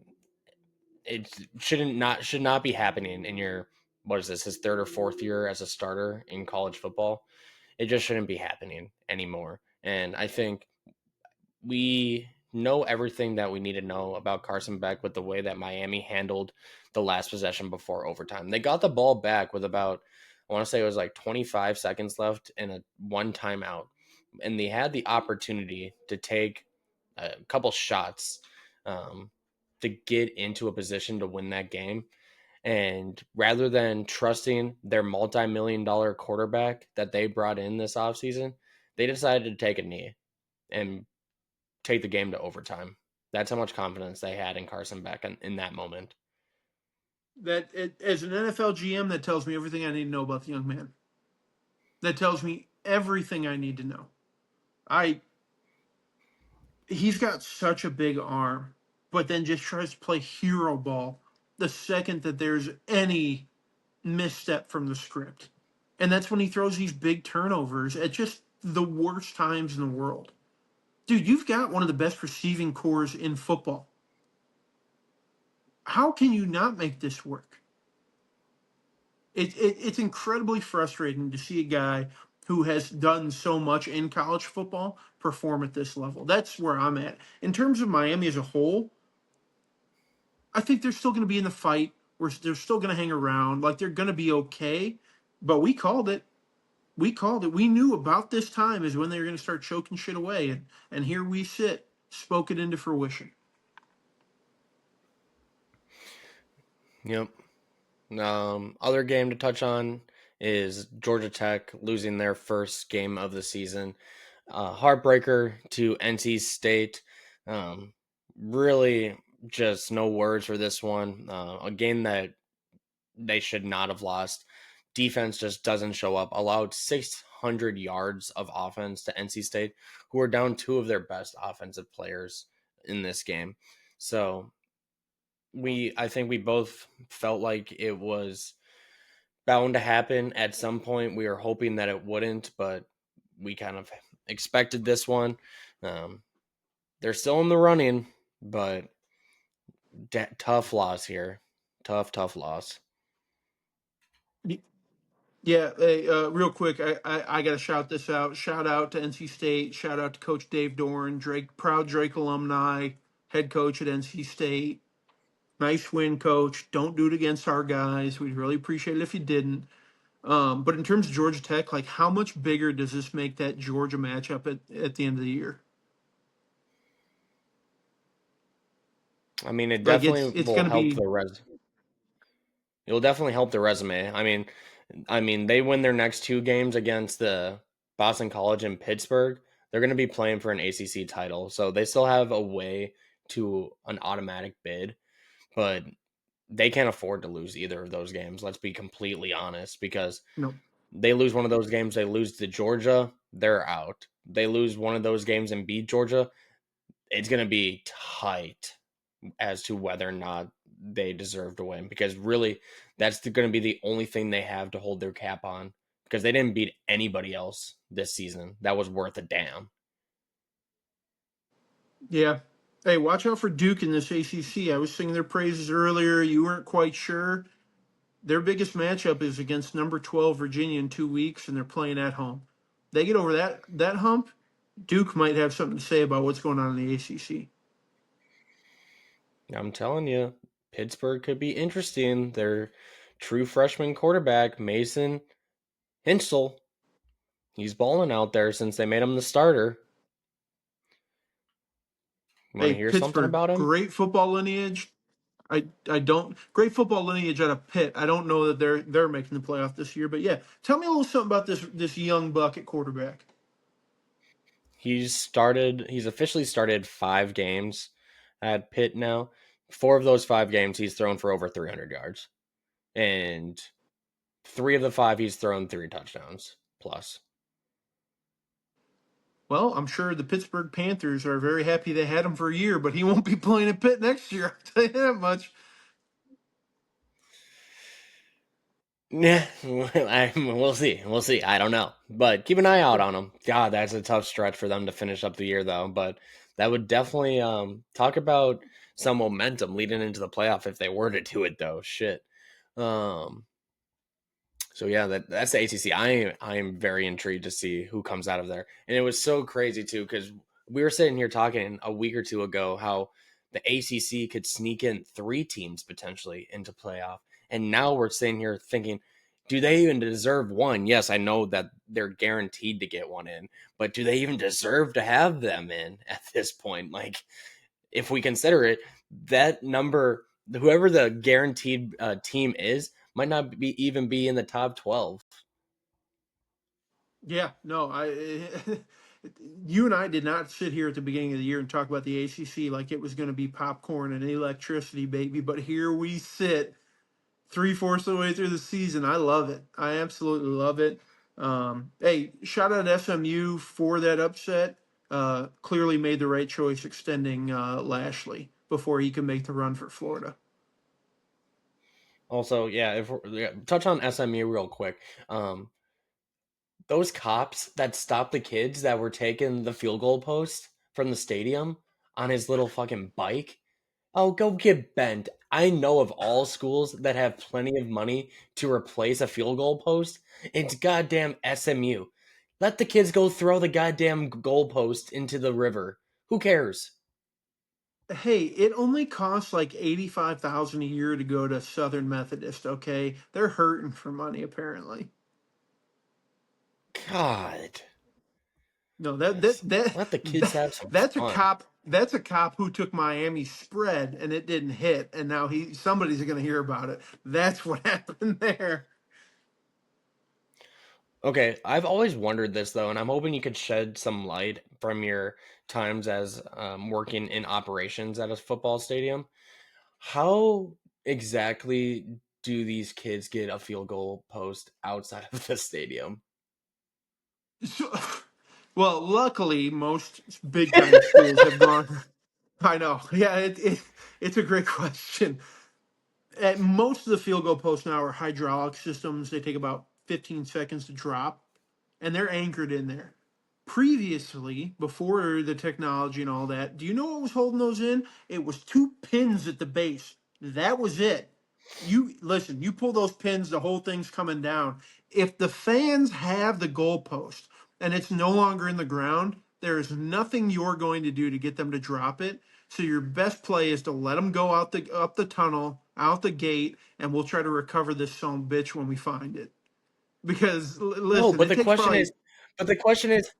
it should not be happening in your, what is this, his third or fourth year as a starter in college football. It just shouldn't be happening anymore. And I think we know everything that we need to know about Carson Beck with the way that Miami handled the last possession before overtime. They got the ball back with about, I want to say it was like 25 seconds left and a one timeout. And they had the opportunity to take a couple shots um, to get into a position to win that game. And rather than trusting their multi-million dollar quarterback that they brought in this offseason, they decided to take a knee and take the game to overtime. That's how much confidence they had in Carson Beck in that moment. As an NFL GM, that tells me everything I need to know about the young man. That tells me everything I need to know. I He's got such a big arm, but then just tries to play hero ball the second that there's any misstep from the script. And that's when he throws these big turnovers at just the worst times in the world. Dude, you've got one of the best receiving cores in football. How can you not make this work? It's incredibly frustrating to see a guy who has done so much in college football perform at this level. That's where I'm at. In terms of Miami as a whole, I think they're still going to be in the fight. They're still going to hang around. Like they're going to be okay. But we called it. We called it. We knew about this time is when they were going to start choking shit away, and here we sit, spoke it into fruition. Yep. Other game to touch on is Georgia Tech losing their first game of the season. Heartbreaker to NC State. Really, just no words for this one. A game that they should not have lost. Defense just doesn't show up. Allowed 600 yards of offense to NC State, who are down two of their best offensive players in this game. So I think we both felt like it was bound to happen at some point. We were hoping that it wouldn't, but we kind of expected this one. Um, they're still in the running, but tough loss here. Tough loss. Yeah, hey, real quick, I got to shout this out. Shout out to NC State. Shout out to Coach Dave Dorn, proud Drake alumni, head coach at NC State. Nice win, Coach. Don't do it against our guys. We'd really appreciate it if you didn't. But in terms of Georgia Tech, like how much bigger does this make that Georgia matchup at the end of the year? I mean, it Like definitely it's will going to help be the It'll definitely help the resume. I mean, they win their next two games against the Boston College and Pittsburgh. They're going to be playing for an ACC title, so they still have a way to an automatic bid, but they can't afford to lose either of those games. Let's be completely honest, because no. they lose one of those games, they lose to Georgia, they're out. They lose one of those games and beat Georgia, it's going to be tight as to whether or not they deserve to win, because really that's going to be the only thing they have to hold their cap on, because they didn't beat anybody else this season that was worth a damn. Yeah. Hey, watch out for Duke in this ACC. I was singing their praises earlier. You weren't quite sure. Their biggest matchup is against number 12 Virginia in 2 weeks, and they're playing at home. They get over that hump. Duke might have something to say about what's going on in the ACC. I'm telling you, Pittsburgh could be interesting. Their true freshman quarterback, Mason Hinsel, he's balling out there since they made him the starter. You want Hey, to hear something Pittsburgh, about him? great football lineage. I don't great football lineage out of Pitt. I don't know that they're making the playoff this year, but yeah, tell me a little something about this young buck at quarterback. He's officially started 5 games at Pitt now. 4 of those 5 games, he's thrown for over 300 yards. And 3 of the 5, he's thrown 3 touchdowns plus. Well, I'm sure the Pittsburgh Panthers are very happy they had him for a year, but he won't be playing at Pitt next year. I'll tell you that much. Yeah, we'll see. We'll see. I don't know. But keep an eye out on him. God, that's a tough stretch for them to finish up the year, though. But that would definitely talk about some momentum leading into the playoff if they were to do it, though. Shit. Um, So yeah, that's the ACC. I am very intrigued to see who comes out of there. And it was so crazy too, because we were sitting here talking a week or two ago how the ACC could sneak in 3 teams potentially into playoff, and now we're sitting here thinking, do they even deserve one? Yes, I know that they're guaranteed to get one in, but do they even deserve to have them in at this point? Like, if we consider it, that number, whoever the guaranteed team is, might not be even be in the top 12. Yeah, no, you and I did not sit here at the beginning of the year and talk about the ACC like it was going to be popcorn and electricity, baby. But here we sit, three-fourths of the way through the season. I love it. I absolutely love it. Hey, shout out SMU for that upset. Clearly made the right choice extending Lashley before he could make the run for Florida. Also, yeah, if touch on SMU real quick, um, those cops that stopped the kids that were taking the field goal post from the stadium on his little fucking bike. Oh, go get bent. I know of all schools that have plenty of money to replace a field goal post. It's goddamn SMU. Let the kids go throw the goddamn goal post into the river. Who cares? Hey, it only costs like 85,000 a year to go to Southern Methodist. Okay, they're hurting for money apparently. God. No, that Let the kids have some that's a fun. cop. That's a cop who took Miami's spread and it didn't hit, and now somebody's going to hear about it. That's what happened there. Okay, I've always wondered this though, and I'm hoping you could shed some light from your times as working in operations at a football stadium. How exactly do these kids get a field goal post outside of the stadium? So, well, luckily, most big time schools have gone. I know. Yeah, it's a great question. At most of the field goal posts now are hydraulic systems. They take about 15 seconds to drop, and they're anchored in there. Previously, before the technology and all that, do you know what was holding those in? It was 2 pins at the base. That was it. You listen, you pull those pins, the whole thing's coming down. If the fans have the goalpost and it's no longer in the ground, there is nothing you're going to do to get them to drop it. So your best play is to let them go out the up the tunnel, out the gate, and we'll try to recover this son bitch when we find it. Because No, listen, it takes probably but the question is,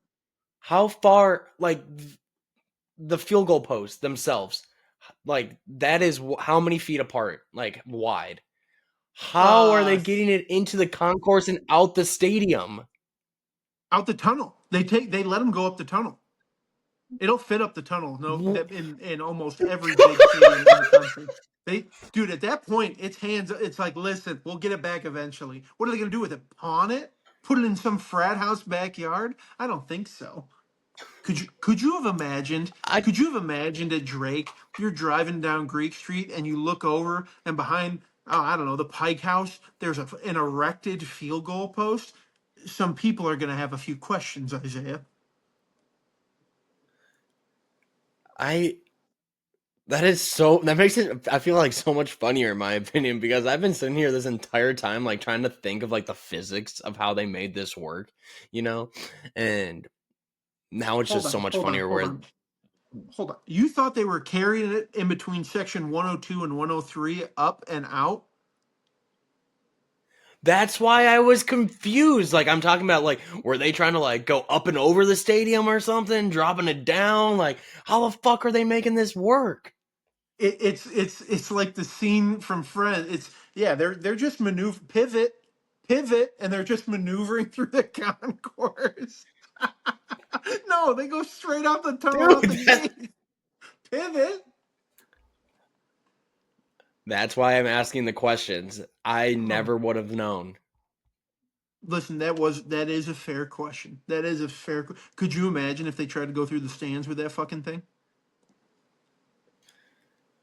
how far, like the field goal posts themselves, like that is how many feet apart, like wide. How are they uh getting it into the concourse and out the stadium? out the tunnel. They let them go up the tunnel. It'll fit up the tunnel. No, that in almost every big stadium in the country. Dude, at that point, it's hands. It's like, listen, we'll get it back eventually. What are they gonna do with it? Pawn it? Put it in some frat house backyard? I don't think so. Could you have imagined? I Could you have imagined at Drake? You're driving down Greek Street and you look over, and behind, oh, I don't know, the Pike House, there's an erected field goal post. Some people are going to have a few questions, Isaiah. I that makes it I feel like so much funnier in my opinion because I've been sitting here this entire time like trying to think of like the physics of how they made this work, you know? And now it's Hold just so on, much hold on, funnier hold where on, hold on. You thought they were carrying it in between section 102 and 103 up and out? that's why I was confused. Like I'm talking about like were they trying to like go up and over the stadium or something, dropping it down? Like how the fuck are they making this work? It's like the scene from Friends. It's yeah, they're just pivot, and they're just maneuvering through the concourse. No, they go straight out the tunnel out Dude, the gate. Pivot. that's why I'm asking the questions. I Oh, never would have known. listen, that is a fair question. That is a fair. Could you imagine if they tried to go through the stands with that fucking thing?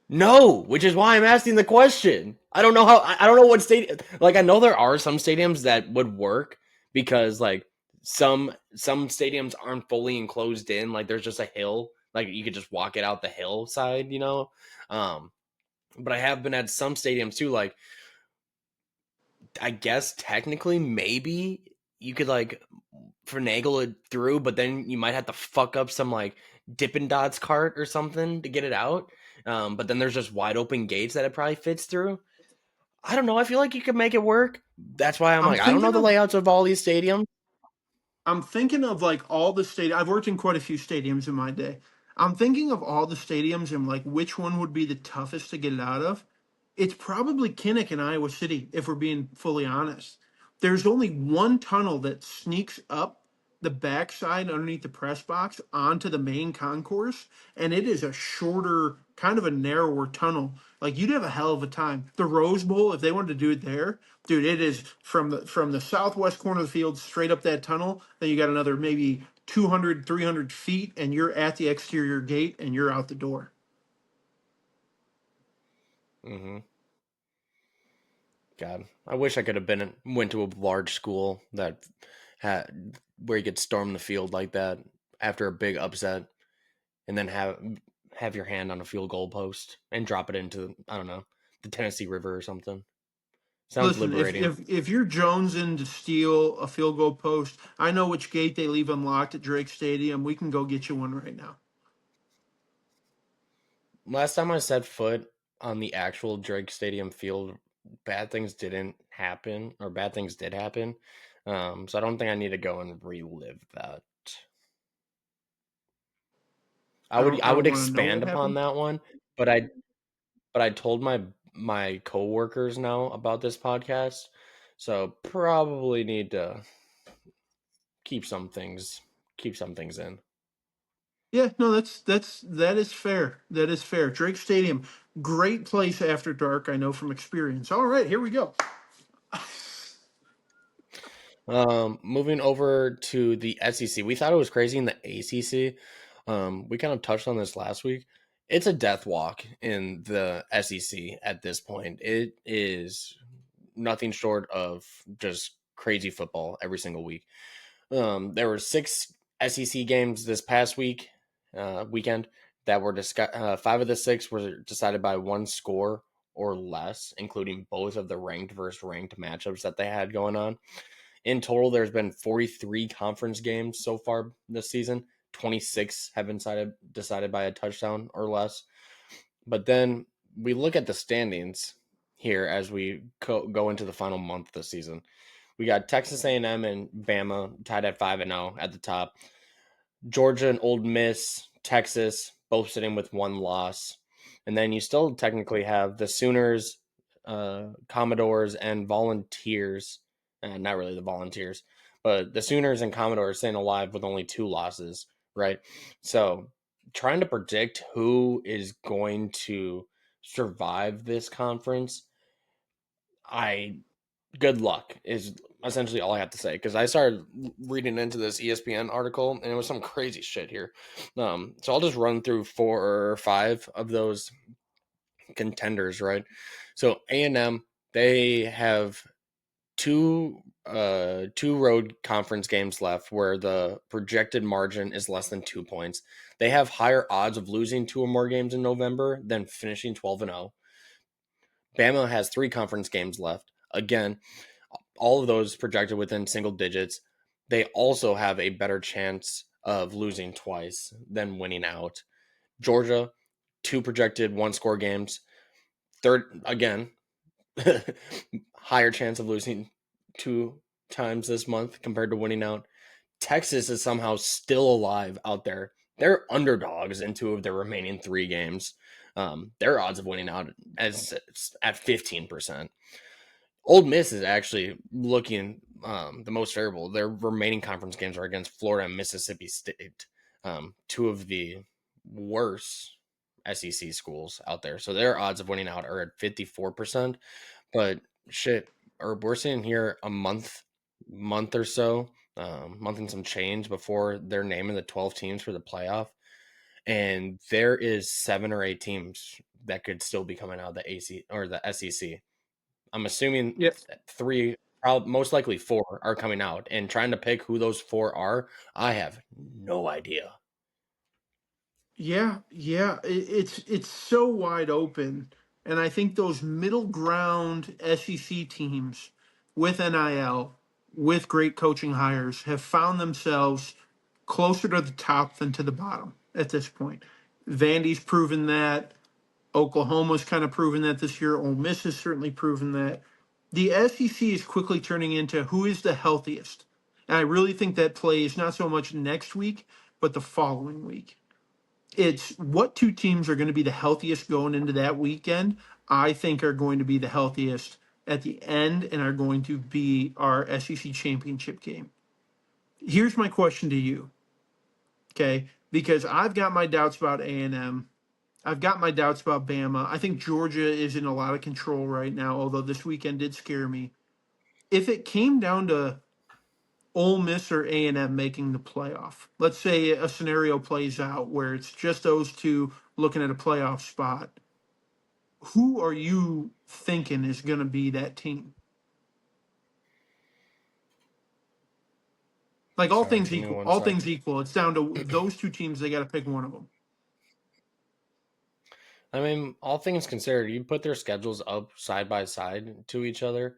No, which is why I'm asking the question. I don't know how. I don't know what stadium. Like I know there are some stadiums that would work because like some stadiums aren't fully enclosed in. Like there's just a hill. Like you could just walk it out the hillside. Um, but I have been at some stadiums too. Like I guess technically maybe you could like finagle it through, but then you might have to fuck up some like Dippin' Dots cart or something to get it out. But then there's just wide open gates that it probably fits through. I don't know. I feel like you could make it work. That's why I'm I'm like, I don't know thinking the of layouts of all these stadiums. I'm thinking of like all the stadiums. I've worked in quite a few stadiums in my day. I'm thinking of all the stadiums and like which one would be the toughest to get it out of. It's probably Kinnick in Iowa City, if we're being fully honest. There's only one tunnel that sneaks up the backside underneath the press box onto the main concourse, and it is a shorter, kind of a narrower tunnel. Like you'd have a hell of a time. The Rose Bowl, if they wanted to do it there, dude, it is from the southwest corner of the field straight up that tunnel. Then you got another maybe 200, 300 feet, and you're at the exterior gate and you're out the door. Hmm. God, I wish I could have went to a large school that had where you could storm the field like that after a big upset, and then have your hand on a field goal post and drop it into I don't know the Tennessee River or something. Sounds Listen, liberating. if you're jonesing to steal a field goal post, I know which gate they leave unlocked at Drake Stadium. We can go get you one right now. Last time I set foot on the actual Drake Stadium field, bad things didn't happen, or bad things did happen. So I don't think I need to go and relive that. I I would don't want to know expand what upon happened. that one, but I told my coworkers now about this podcast, so probably need to keep some things keep some things in. Yeah, no, that is fair. That is fair. Drake Stadium, great place after dark. I know from experience. All right, here we go. Moving over to the SEC, we thought it was crazy in the ACC. We kind of touched on this last week. It's a death walk in the SEC at this point. It is nothing short of just crazy football every single week. There were six SEC games this past weekend that were discussed. Five of the six were decided by one score or less, including both of the ranked versus ranked matchups that they had going on. In total, there's been 43 conference games so far this season. 26 have been decided by a touchdown or less. But then we look at the standings here as we go into the final month of the season. We got Texas A&M and Bama tied at 5-0 at the top. Georgia and Old Miss, Texas, both sitting with one loss. And then you still technically have the Sooners, Commodores, and Volunteers. Not really the Volunteers, but the Sooners and Commodores staying alive with only two losses, right? So trying to predict who is going to survive this conference, I good luck is essentially all I have to say because I started reading into this ESPN article and it was some crazy shit here. So I'll just run through 4 or 5 of those contenders, right? So A&M, they have two road conference games left where the projected margin is less than 2 points. They have higher odds of losing 2 or more games in November than finishing 12-0. Bama has 3 conference games left. Again, all of those projected within single digits. They also have a better chance of losing twice than winning out. Georgia, 2 projected 1-score games. Third, again, higher chance of losing 2 times this month compared to winning out. Texas is somehow still alive out there. They're underdogs in 2 of their remaining 3 games. Their odds of winning out as at 15%. Old Miss is actually looking the most favorable. Their remaining conference games are against Florida and Mississippi State, 2 of the worst SEC schools out there. So their odds of winning out are at 54%. But shit, or we're sitting here a month or so, month and some change before they're naming the 12 teams for the playoff, and there is 7 or 8 teams that could still be coming out of the AC or the SEC. I'm assuming Yeah, 3, most likely 4 are coming out, and trying to pick who those 4 are, I have no idea. yeah. It's so wide open, and I think those middle ground SEC teams with NIL, with great coaching hires, have found themselves closer to the top than to the bottom at this point. Vandy's proven that. Oklahoma's kind of proven that this year. Ole Miss has certainly proven that. The SEC is quickly turning into who is the healthiest. And I really think that plays not so much next week, but the following week. It's what 2 teams are going to be the healthiest going into that weekend, I think are going to be the healthiest at the end and are going to be our SEC championship game. Here's my question to you, okay? Because I've got my doubts about A&M. I've got my doubts about Bama. I think Georgia is in a lot of control right now, although this weekend did scare me. If it came down to Ole Miss or A&M making the playoff, let's say a scenario plays out where it's just those two looking at a playoff spot, who are you thinking is going to be that team? Like Sorry, give me one all sec. things equal, it's down to those 2 teams. They got to pick one of them. I mean, all things considered, you put their schedules up side by side to each other.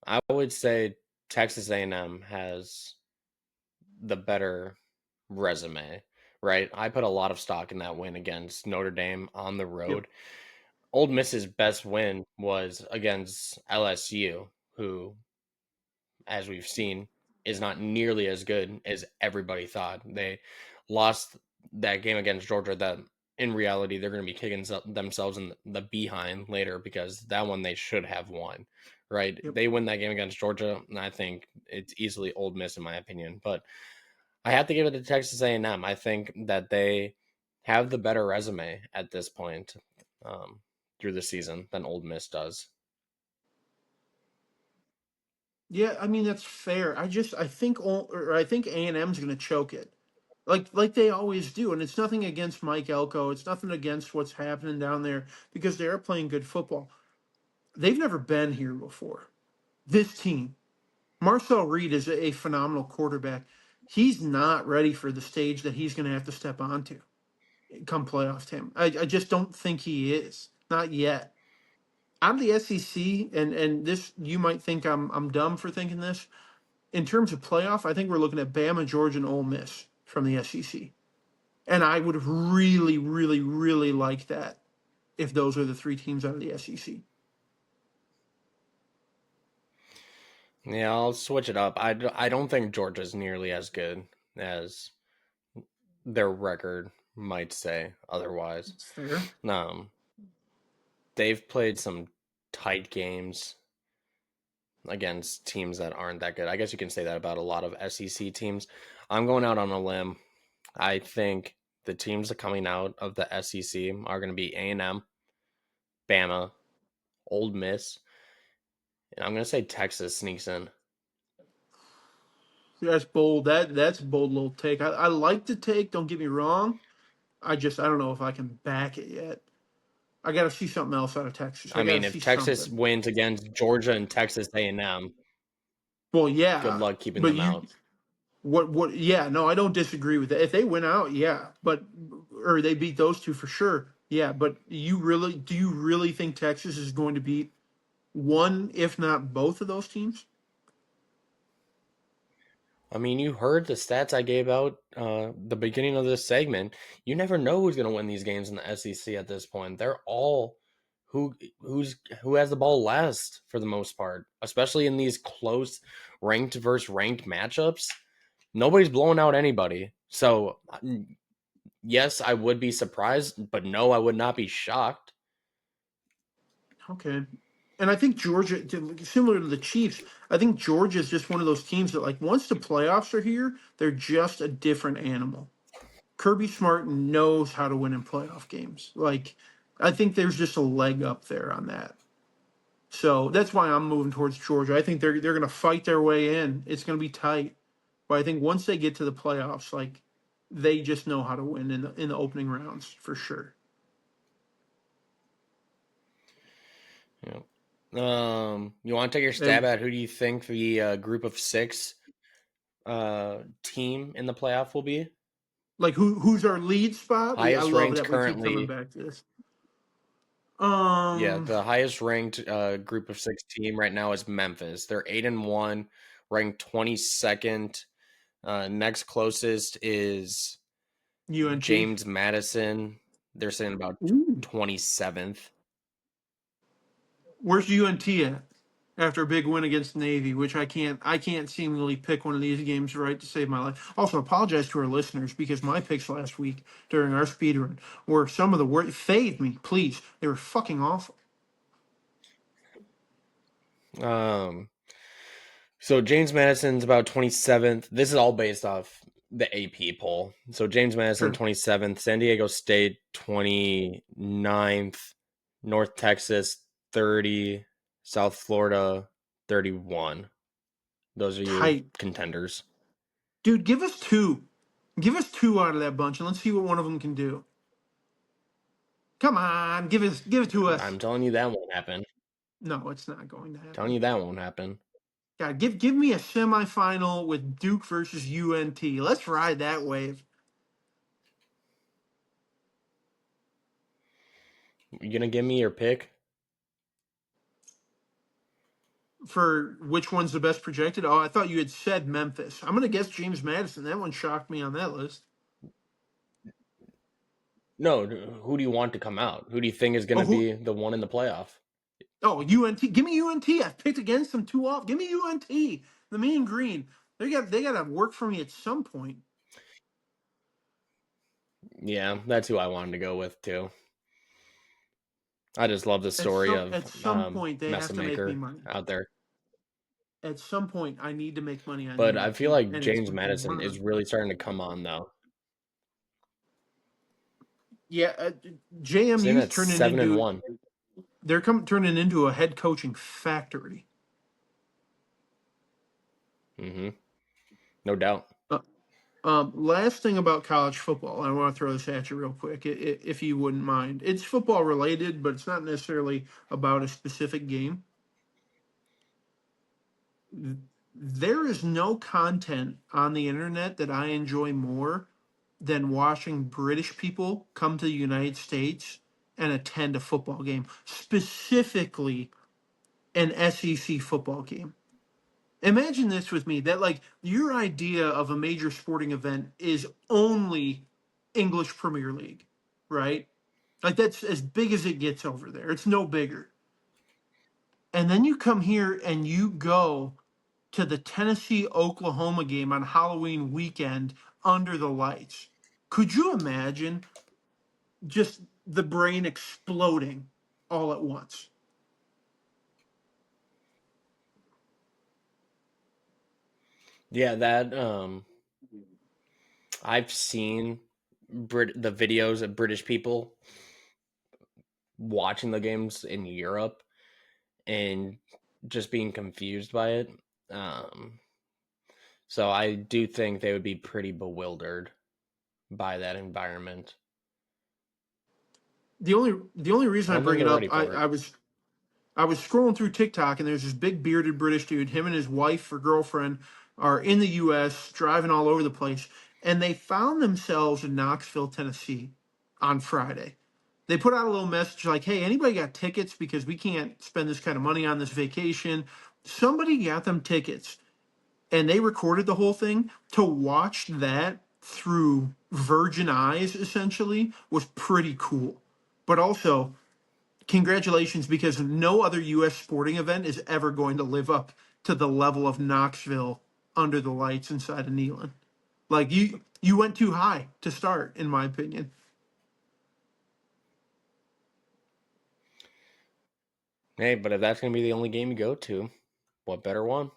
I would say Texas A&M has the better resume, right? I put a lot of stock in that win against Notre Dame on the Yep. road. Old Miss's best win was against LSU, who, as we've seen, is not nearly as good as everybody thought. They lost that game against Georgia that in reality they're going to be kicking themselves in the behind later because that one they should have won, right? Yep. They win that game against Georgia, and I think it's easily Old Miss in my opinion. But I have to give it to Texas A&M. I think that they have the better resume at this point um, through the season than Old Miss does. Yeah, I mean that's fair. I think A&M's going to choke it. Like they always do, and it's nothing against Mike Elko. It's nothing against what's happening down there because they are playing good football. They've never been here before. This team, Marcel Reed is a phenomenal quarterback. He's not ready for the stage that he's going to have to step onto come playoff time. I just don't think he is. Not yet. Out of the SEC, and this you might think I'm dumb for thinking this. In terms of playoff, I think we're looking at Bama, Georgia, and Ole Miss from the SEC. And I would really, really, really like that if those are the 3 teams out of the SEC. Yeah, I'll switch it up. I don't think Georgia's nearly as good as their record might say otherwise. That's fair. Um, they've played some tight games against teams that aren't that good. I guess you can say that about a lot of SEC teams. I'm going out on a limb. I think the teams that coming out of the SEC are going to be A&M, Bama, Old Miss, and I'm going to say Texas sneaks in. That's bold. That's a bold little take. I like the take. Don't get me wrong. I don't know if I can back it yet. I got to see something else out of Texas. I I got to mean, if see Texas something. wins against Georgia and Texas A&M, Well, good yeah, luck keeping but them you out. what? Yeah, no, I don't disagree with that. If they win out, yeah, but or they beat those two for sure. Yeah, but do you really think Texas is going to beat one, if not both of those teams? I mean, you heard the stats I gave out the beginning of this segment. You never know who's going to win these games in the SEC at this point. They're all who has the ball last for the most part, especially in these close ranked versus ranked matchups. Nobody's blowing out anybody. So, yes, I would be surprised, but no, I would not be shocked. Okay. And I think Georgia, similar to the Chiefs, I think Georgia is just one of those teams that, like, once the playoffs are here, they're just a different animal. Kirby Smart knows how to win in playoff games. Like, I think there's just a leg up there on that. So that's why I'm moving towards Georgia. I think they're going to fight their way in. It's going to be tight, but I think once they get to the playoffs, like, they just know how to win in the opening rounds for sure. Yeah. You want to take your stab And at who do you think the group of six team in the playoff will be? like, who's our lead spot? I Highest love ranked that we keep coming currently. back to this. Yeah, Um, the highest ranked group of six team right now is Memphis. They're 8-1, ranked 22nd. Next closest is UNT. James Madison. They're sitting about Ooh. 27th. Where's UNT at? After a big win against Navy, which I can't seemingly pick one of these games right to save my life. Also, apologize to our listeners because my picks last week during our speed run were some of the worst. Fade me, please. They were fucking awful. Um, so James Madison's about 27th. This is all based off the AP poll. So James Madison Sure. 27th, San Diego State 29th, North Texas 30, South Florida 31. Those are your Tight. contenders. Dude, give us two. Give us two out of that bunch and let's see what one of them can do. Come on, give it to us. I'm telling you that won't happen. No, it's not going to Telling happen. you that won't happen. God, give me a semifinal with Duke versus UNT. Let's ride that wave. You gonna give me your pick? For which one's the best projected? Oh, I thought you had said Memphis. I'm gonna guess James Madison. That one shocked me on that list. No, who do you want to come out? Who do you think is Oh, gonna who? be the one in the playoff? Oh, UNT. Give me UNT. I've picked against them too often. Give me UNT. The Mean Green. They got to work for me at some point. Yeah, that's who I wanted to go with too. I just love the story of At some point they have to make me Messamaker money. out there. At some point I need to make money on But I feel UNT, like and it's James going to be Madison one of is them. really starting to come on though. Yeah, Sitting JMU's at turning 7 and into 1. turning into a head coaching factory. Mm-hmm. No doubt. Uh, last thing about college football, I want to throw this at you real quick, if you wouldn't mind. It's football related, but it's not necessarily about a specific game. There is no content on the internet that I enjoy more than watching British people come to the United States and attend a football game, specifically an SEC football game. Imagine this with me, that, like, your idea of a major sporting event is only English Premier League, right? Like, that's as big as it gets over there. It's no bigger. And then you come here and you go to the Tennessee Oklahoma game on Halloween weekend under the lights. Could you imagine just the brain exploding all at once? Yeah, that I've seen the videos of British people watching the games in Europe and just being confused by it. Um, So I do think they would be pretty bewildered by that environment. The only I reason I don't think bring it they're up, ready for it. I was scrolling through TikTok and there's this big bearded British dude. Him and his wife or girlfriend are in the U.S. driving all over the place, and they found themselves in Knoxville, Tennessee, on Friday. They put out a little message like, "Hey, anybody got tickets? Because we can't spend this kind of money on this vacation." Somebody got them tickets, and they recorded the whole thing. To watch that through virgin eyes, essentially, was pretty cool. But also, congratulations, because no other U.S. sporting event is ever going to live up to the level of Knoxville under the lights inside of Neyland. Like you went too high to start, in my opinion. Hey, but if that's going to be the only game you go to, what better one?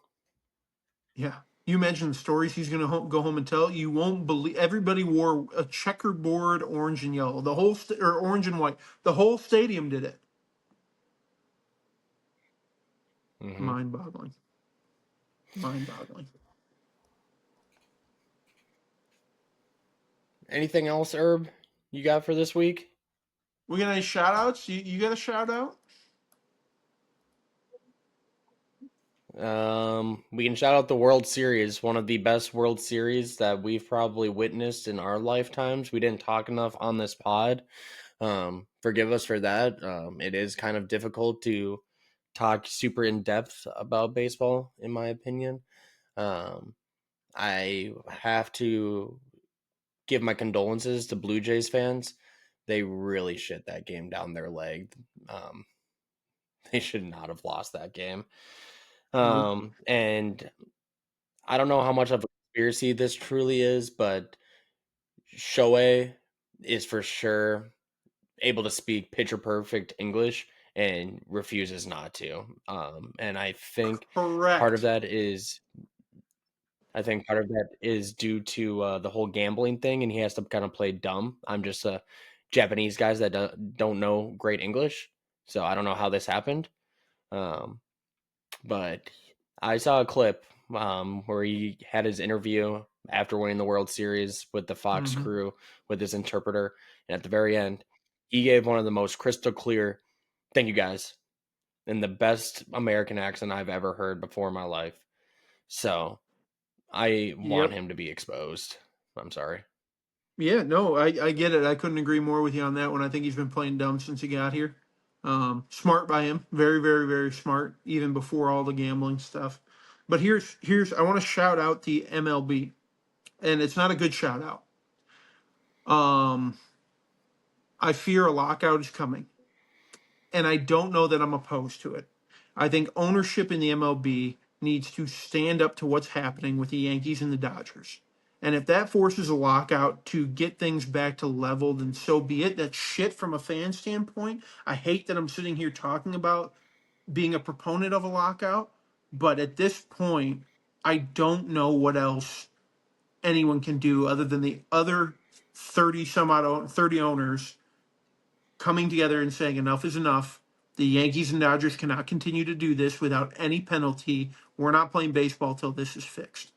Yeah. You imagine the stories he's going to go home and tell. You won't believe. Everybody wore a checkerboard, orange and yellow. The whole or orange and white. The whole stadium did it. Hmm. Mind-boggling. Mind-boggling. Anything else, Herb, you got for this week? We got any shout outs? You got a shout out? We can shout out the World Series, one of the best World Series that we've probably witnessed in our lifetimes. We didn't talk enough on this pod. Forgive us for that. It is kind of difficult to talk super in depth about baseball, in my opinion. Um, I have to give my condolences to Blue Jays fans. They really shit that game down their leg. Um, they should not have lost that game. Nope. And I don't know how much of a conspiracy this truly is, but Shohei is for sure able to speak picture perfect English and refuses not to. And part of Correct. that is I think part of that is due to the whole gambling thing, and he has to kind of play dumb. I'm just Japanese guys that don't know great English, so I don't know how this happened. Um, but I saw a clip where he had his interview after winning the World Series with the Fox Mm-hmm. crew with his interpreter, and at the very end, he gave one of the most crystal clear "Thank you guys" in the best American accent I've ever heard before in my life. So I want Yep. him to be exposed. I'm sorry. Yeah, no, I get it. I couldn't agree more with you on that one. I think he's been playing dumb since he got here. Smart by him. Very, very, very smart, even before all the gambling stuff. But here's I want to shout out the MLB. And it's not a good shout out. Um, I fear a lockout is coming. And I don't know that I'm opposed to it. I think ownership in the MLB needs to stand up to what's happening with the Yankees and the Dodgers. And if that forces a lockout to get things back to level, then so be it. That's shit from a fan standpoint. I hate that I'm sitting here talking about being a proponent of a lockout, but at this point, I don't know what else anyone can do other than the other 30 some odd 30 owners coming together and saying enough is enough. The Yankees and Dodgers cannot continue to do this without any penalty. We're not playing baseball till this is fixed.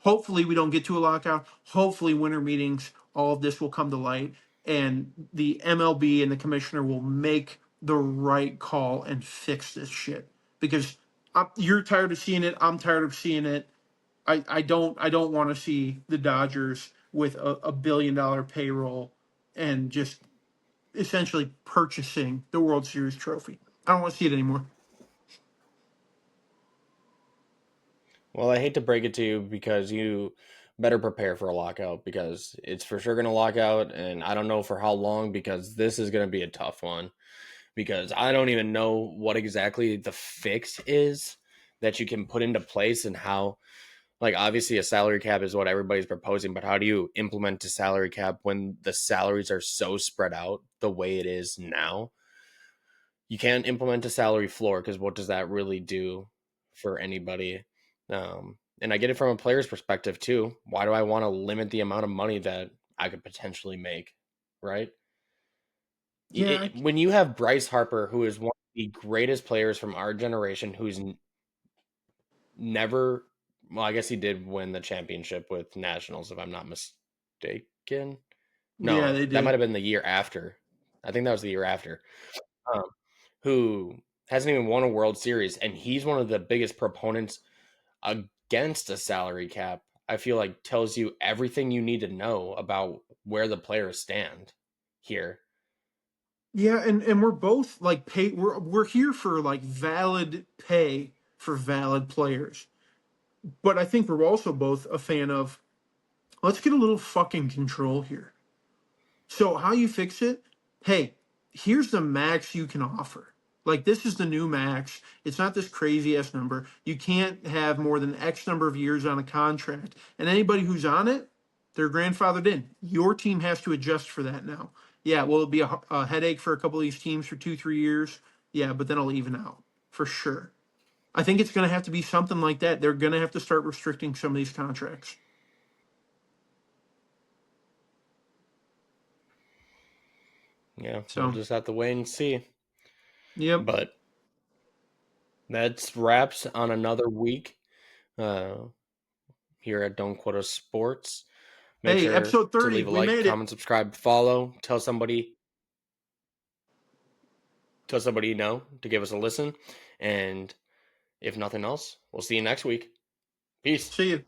Hopefully, we don't get to a lockout. Hopefully, winter meetings, all of this will come to light, and the MLB and the commissioner will make the right call and fix this shit. Because you're tired of seeing it. I'm tired of seeing it. I don't want to see the Dodgers with a $1 billion payroll and just essentially purchasing the World Series trophy. I don't want to see it anymore. Well, I hate to break it to you because you better prepare for a lockout because it's for sure going to lock out, and I don't know for how long because this is going to be a tough one because I don't even know what exactly the fix is that you can put into place and how. Like obviously a salary cap is what everybody's proposing, but how do you implement a salary cap when the salaries are so spread out the way it is now? You can't implement a salary floor because what does that really do for anybody? And I get it from a player's perspective too. Why do I want to limit the amount of money that I could potentially make? Right? Yeah, When you have Bryce Harper, who is one of the greatest players from our generation, who's never Well, I guess he did win the championship with Nationals, if I'm not mistaken. Yeah, No, they that might did. have been the year after. I think that was the year after. Um, who hasn't even won a World Series, and he's one of the biggest proponents against a salary cap. I feel like tells you everything you need to know about where the players stand here. Yeah, and we're both like pay. We're here for like valid pay for valid players. But I think we're also both a fan of let's get a little fucking control here. So how you fix it? Hey, here's the max you can offer. Like this is the new max. It's not this crazy ass number. You can't have more than X number of years on a contract. And anybody who's on it, they're grandfathered in. Your team has to adjust for that now. Yeah, will it be a headache for a couple of these teams for 2, 3 years? Yeah, but then it'll even out for sure. I think it's going to have to be something like that. They're going to have to start restricting some of these contracts. Yeah, we'll So, just have to wait and see. yep. But that's wraps on another week uh, here at Don't Quote Us Sports. Make Hey, sure episode to 30. leave a We like, made it. comment, subscribe, follow, tell somebody you know to give us a listen. And if nothing else, we'll see you next week. Peace. See you.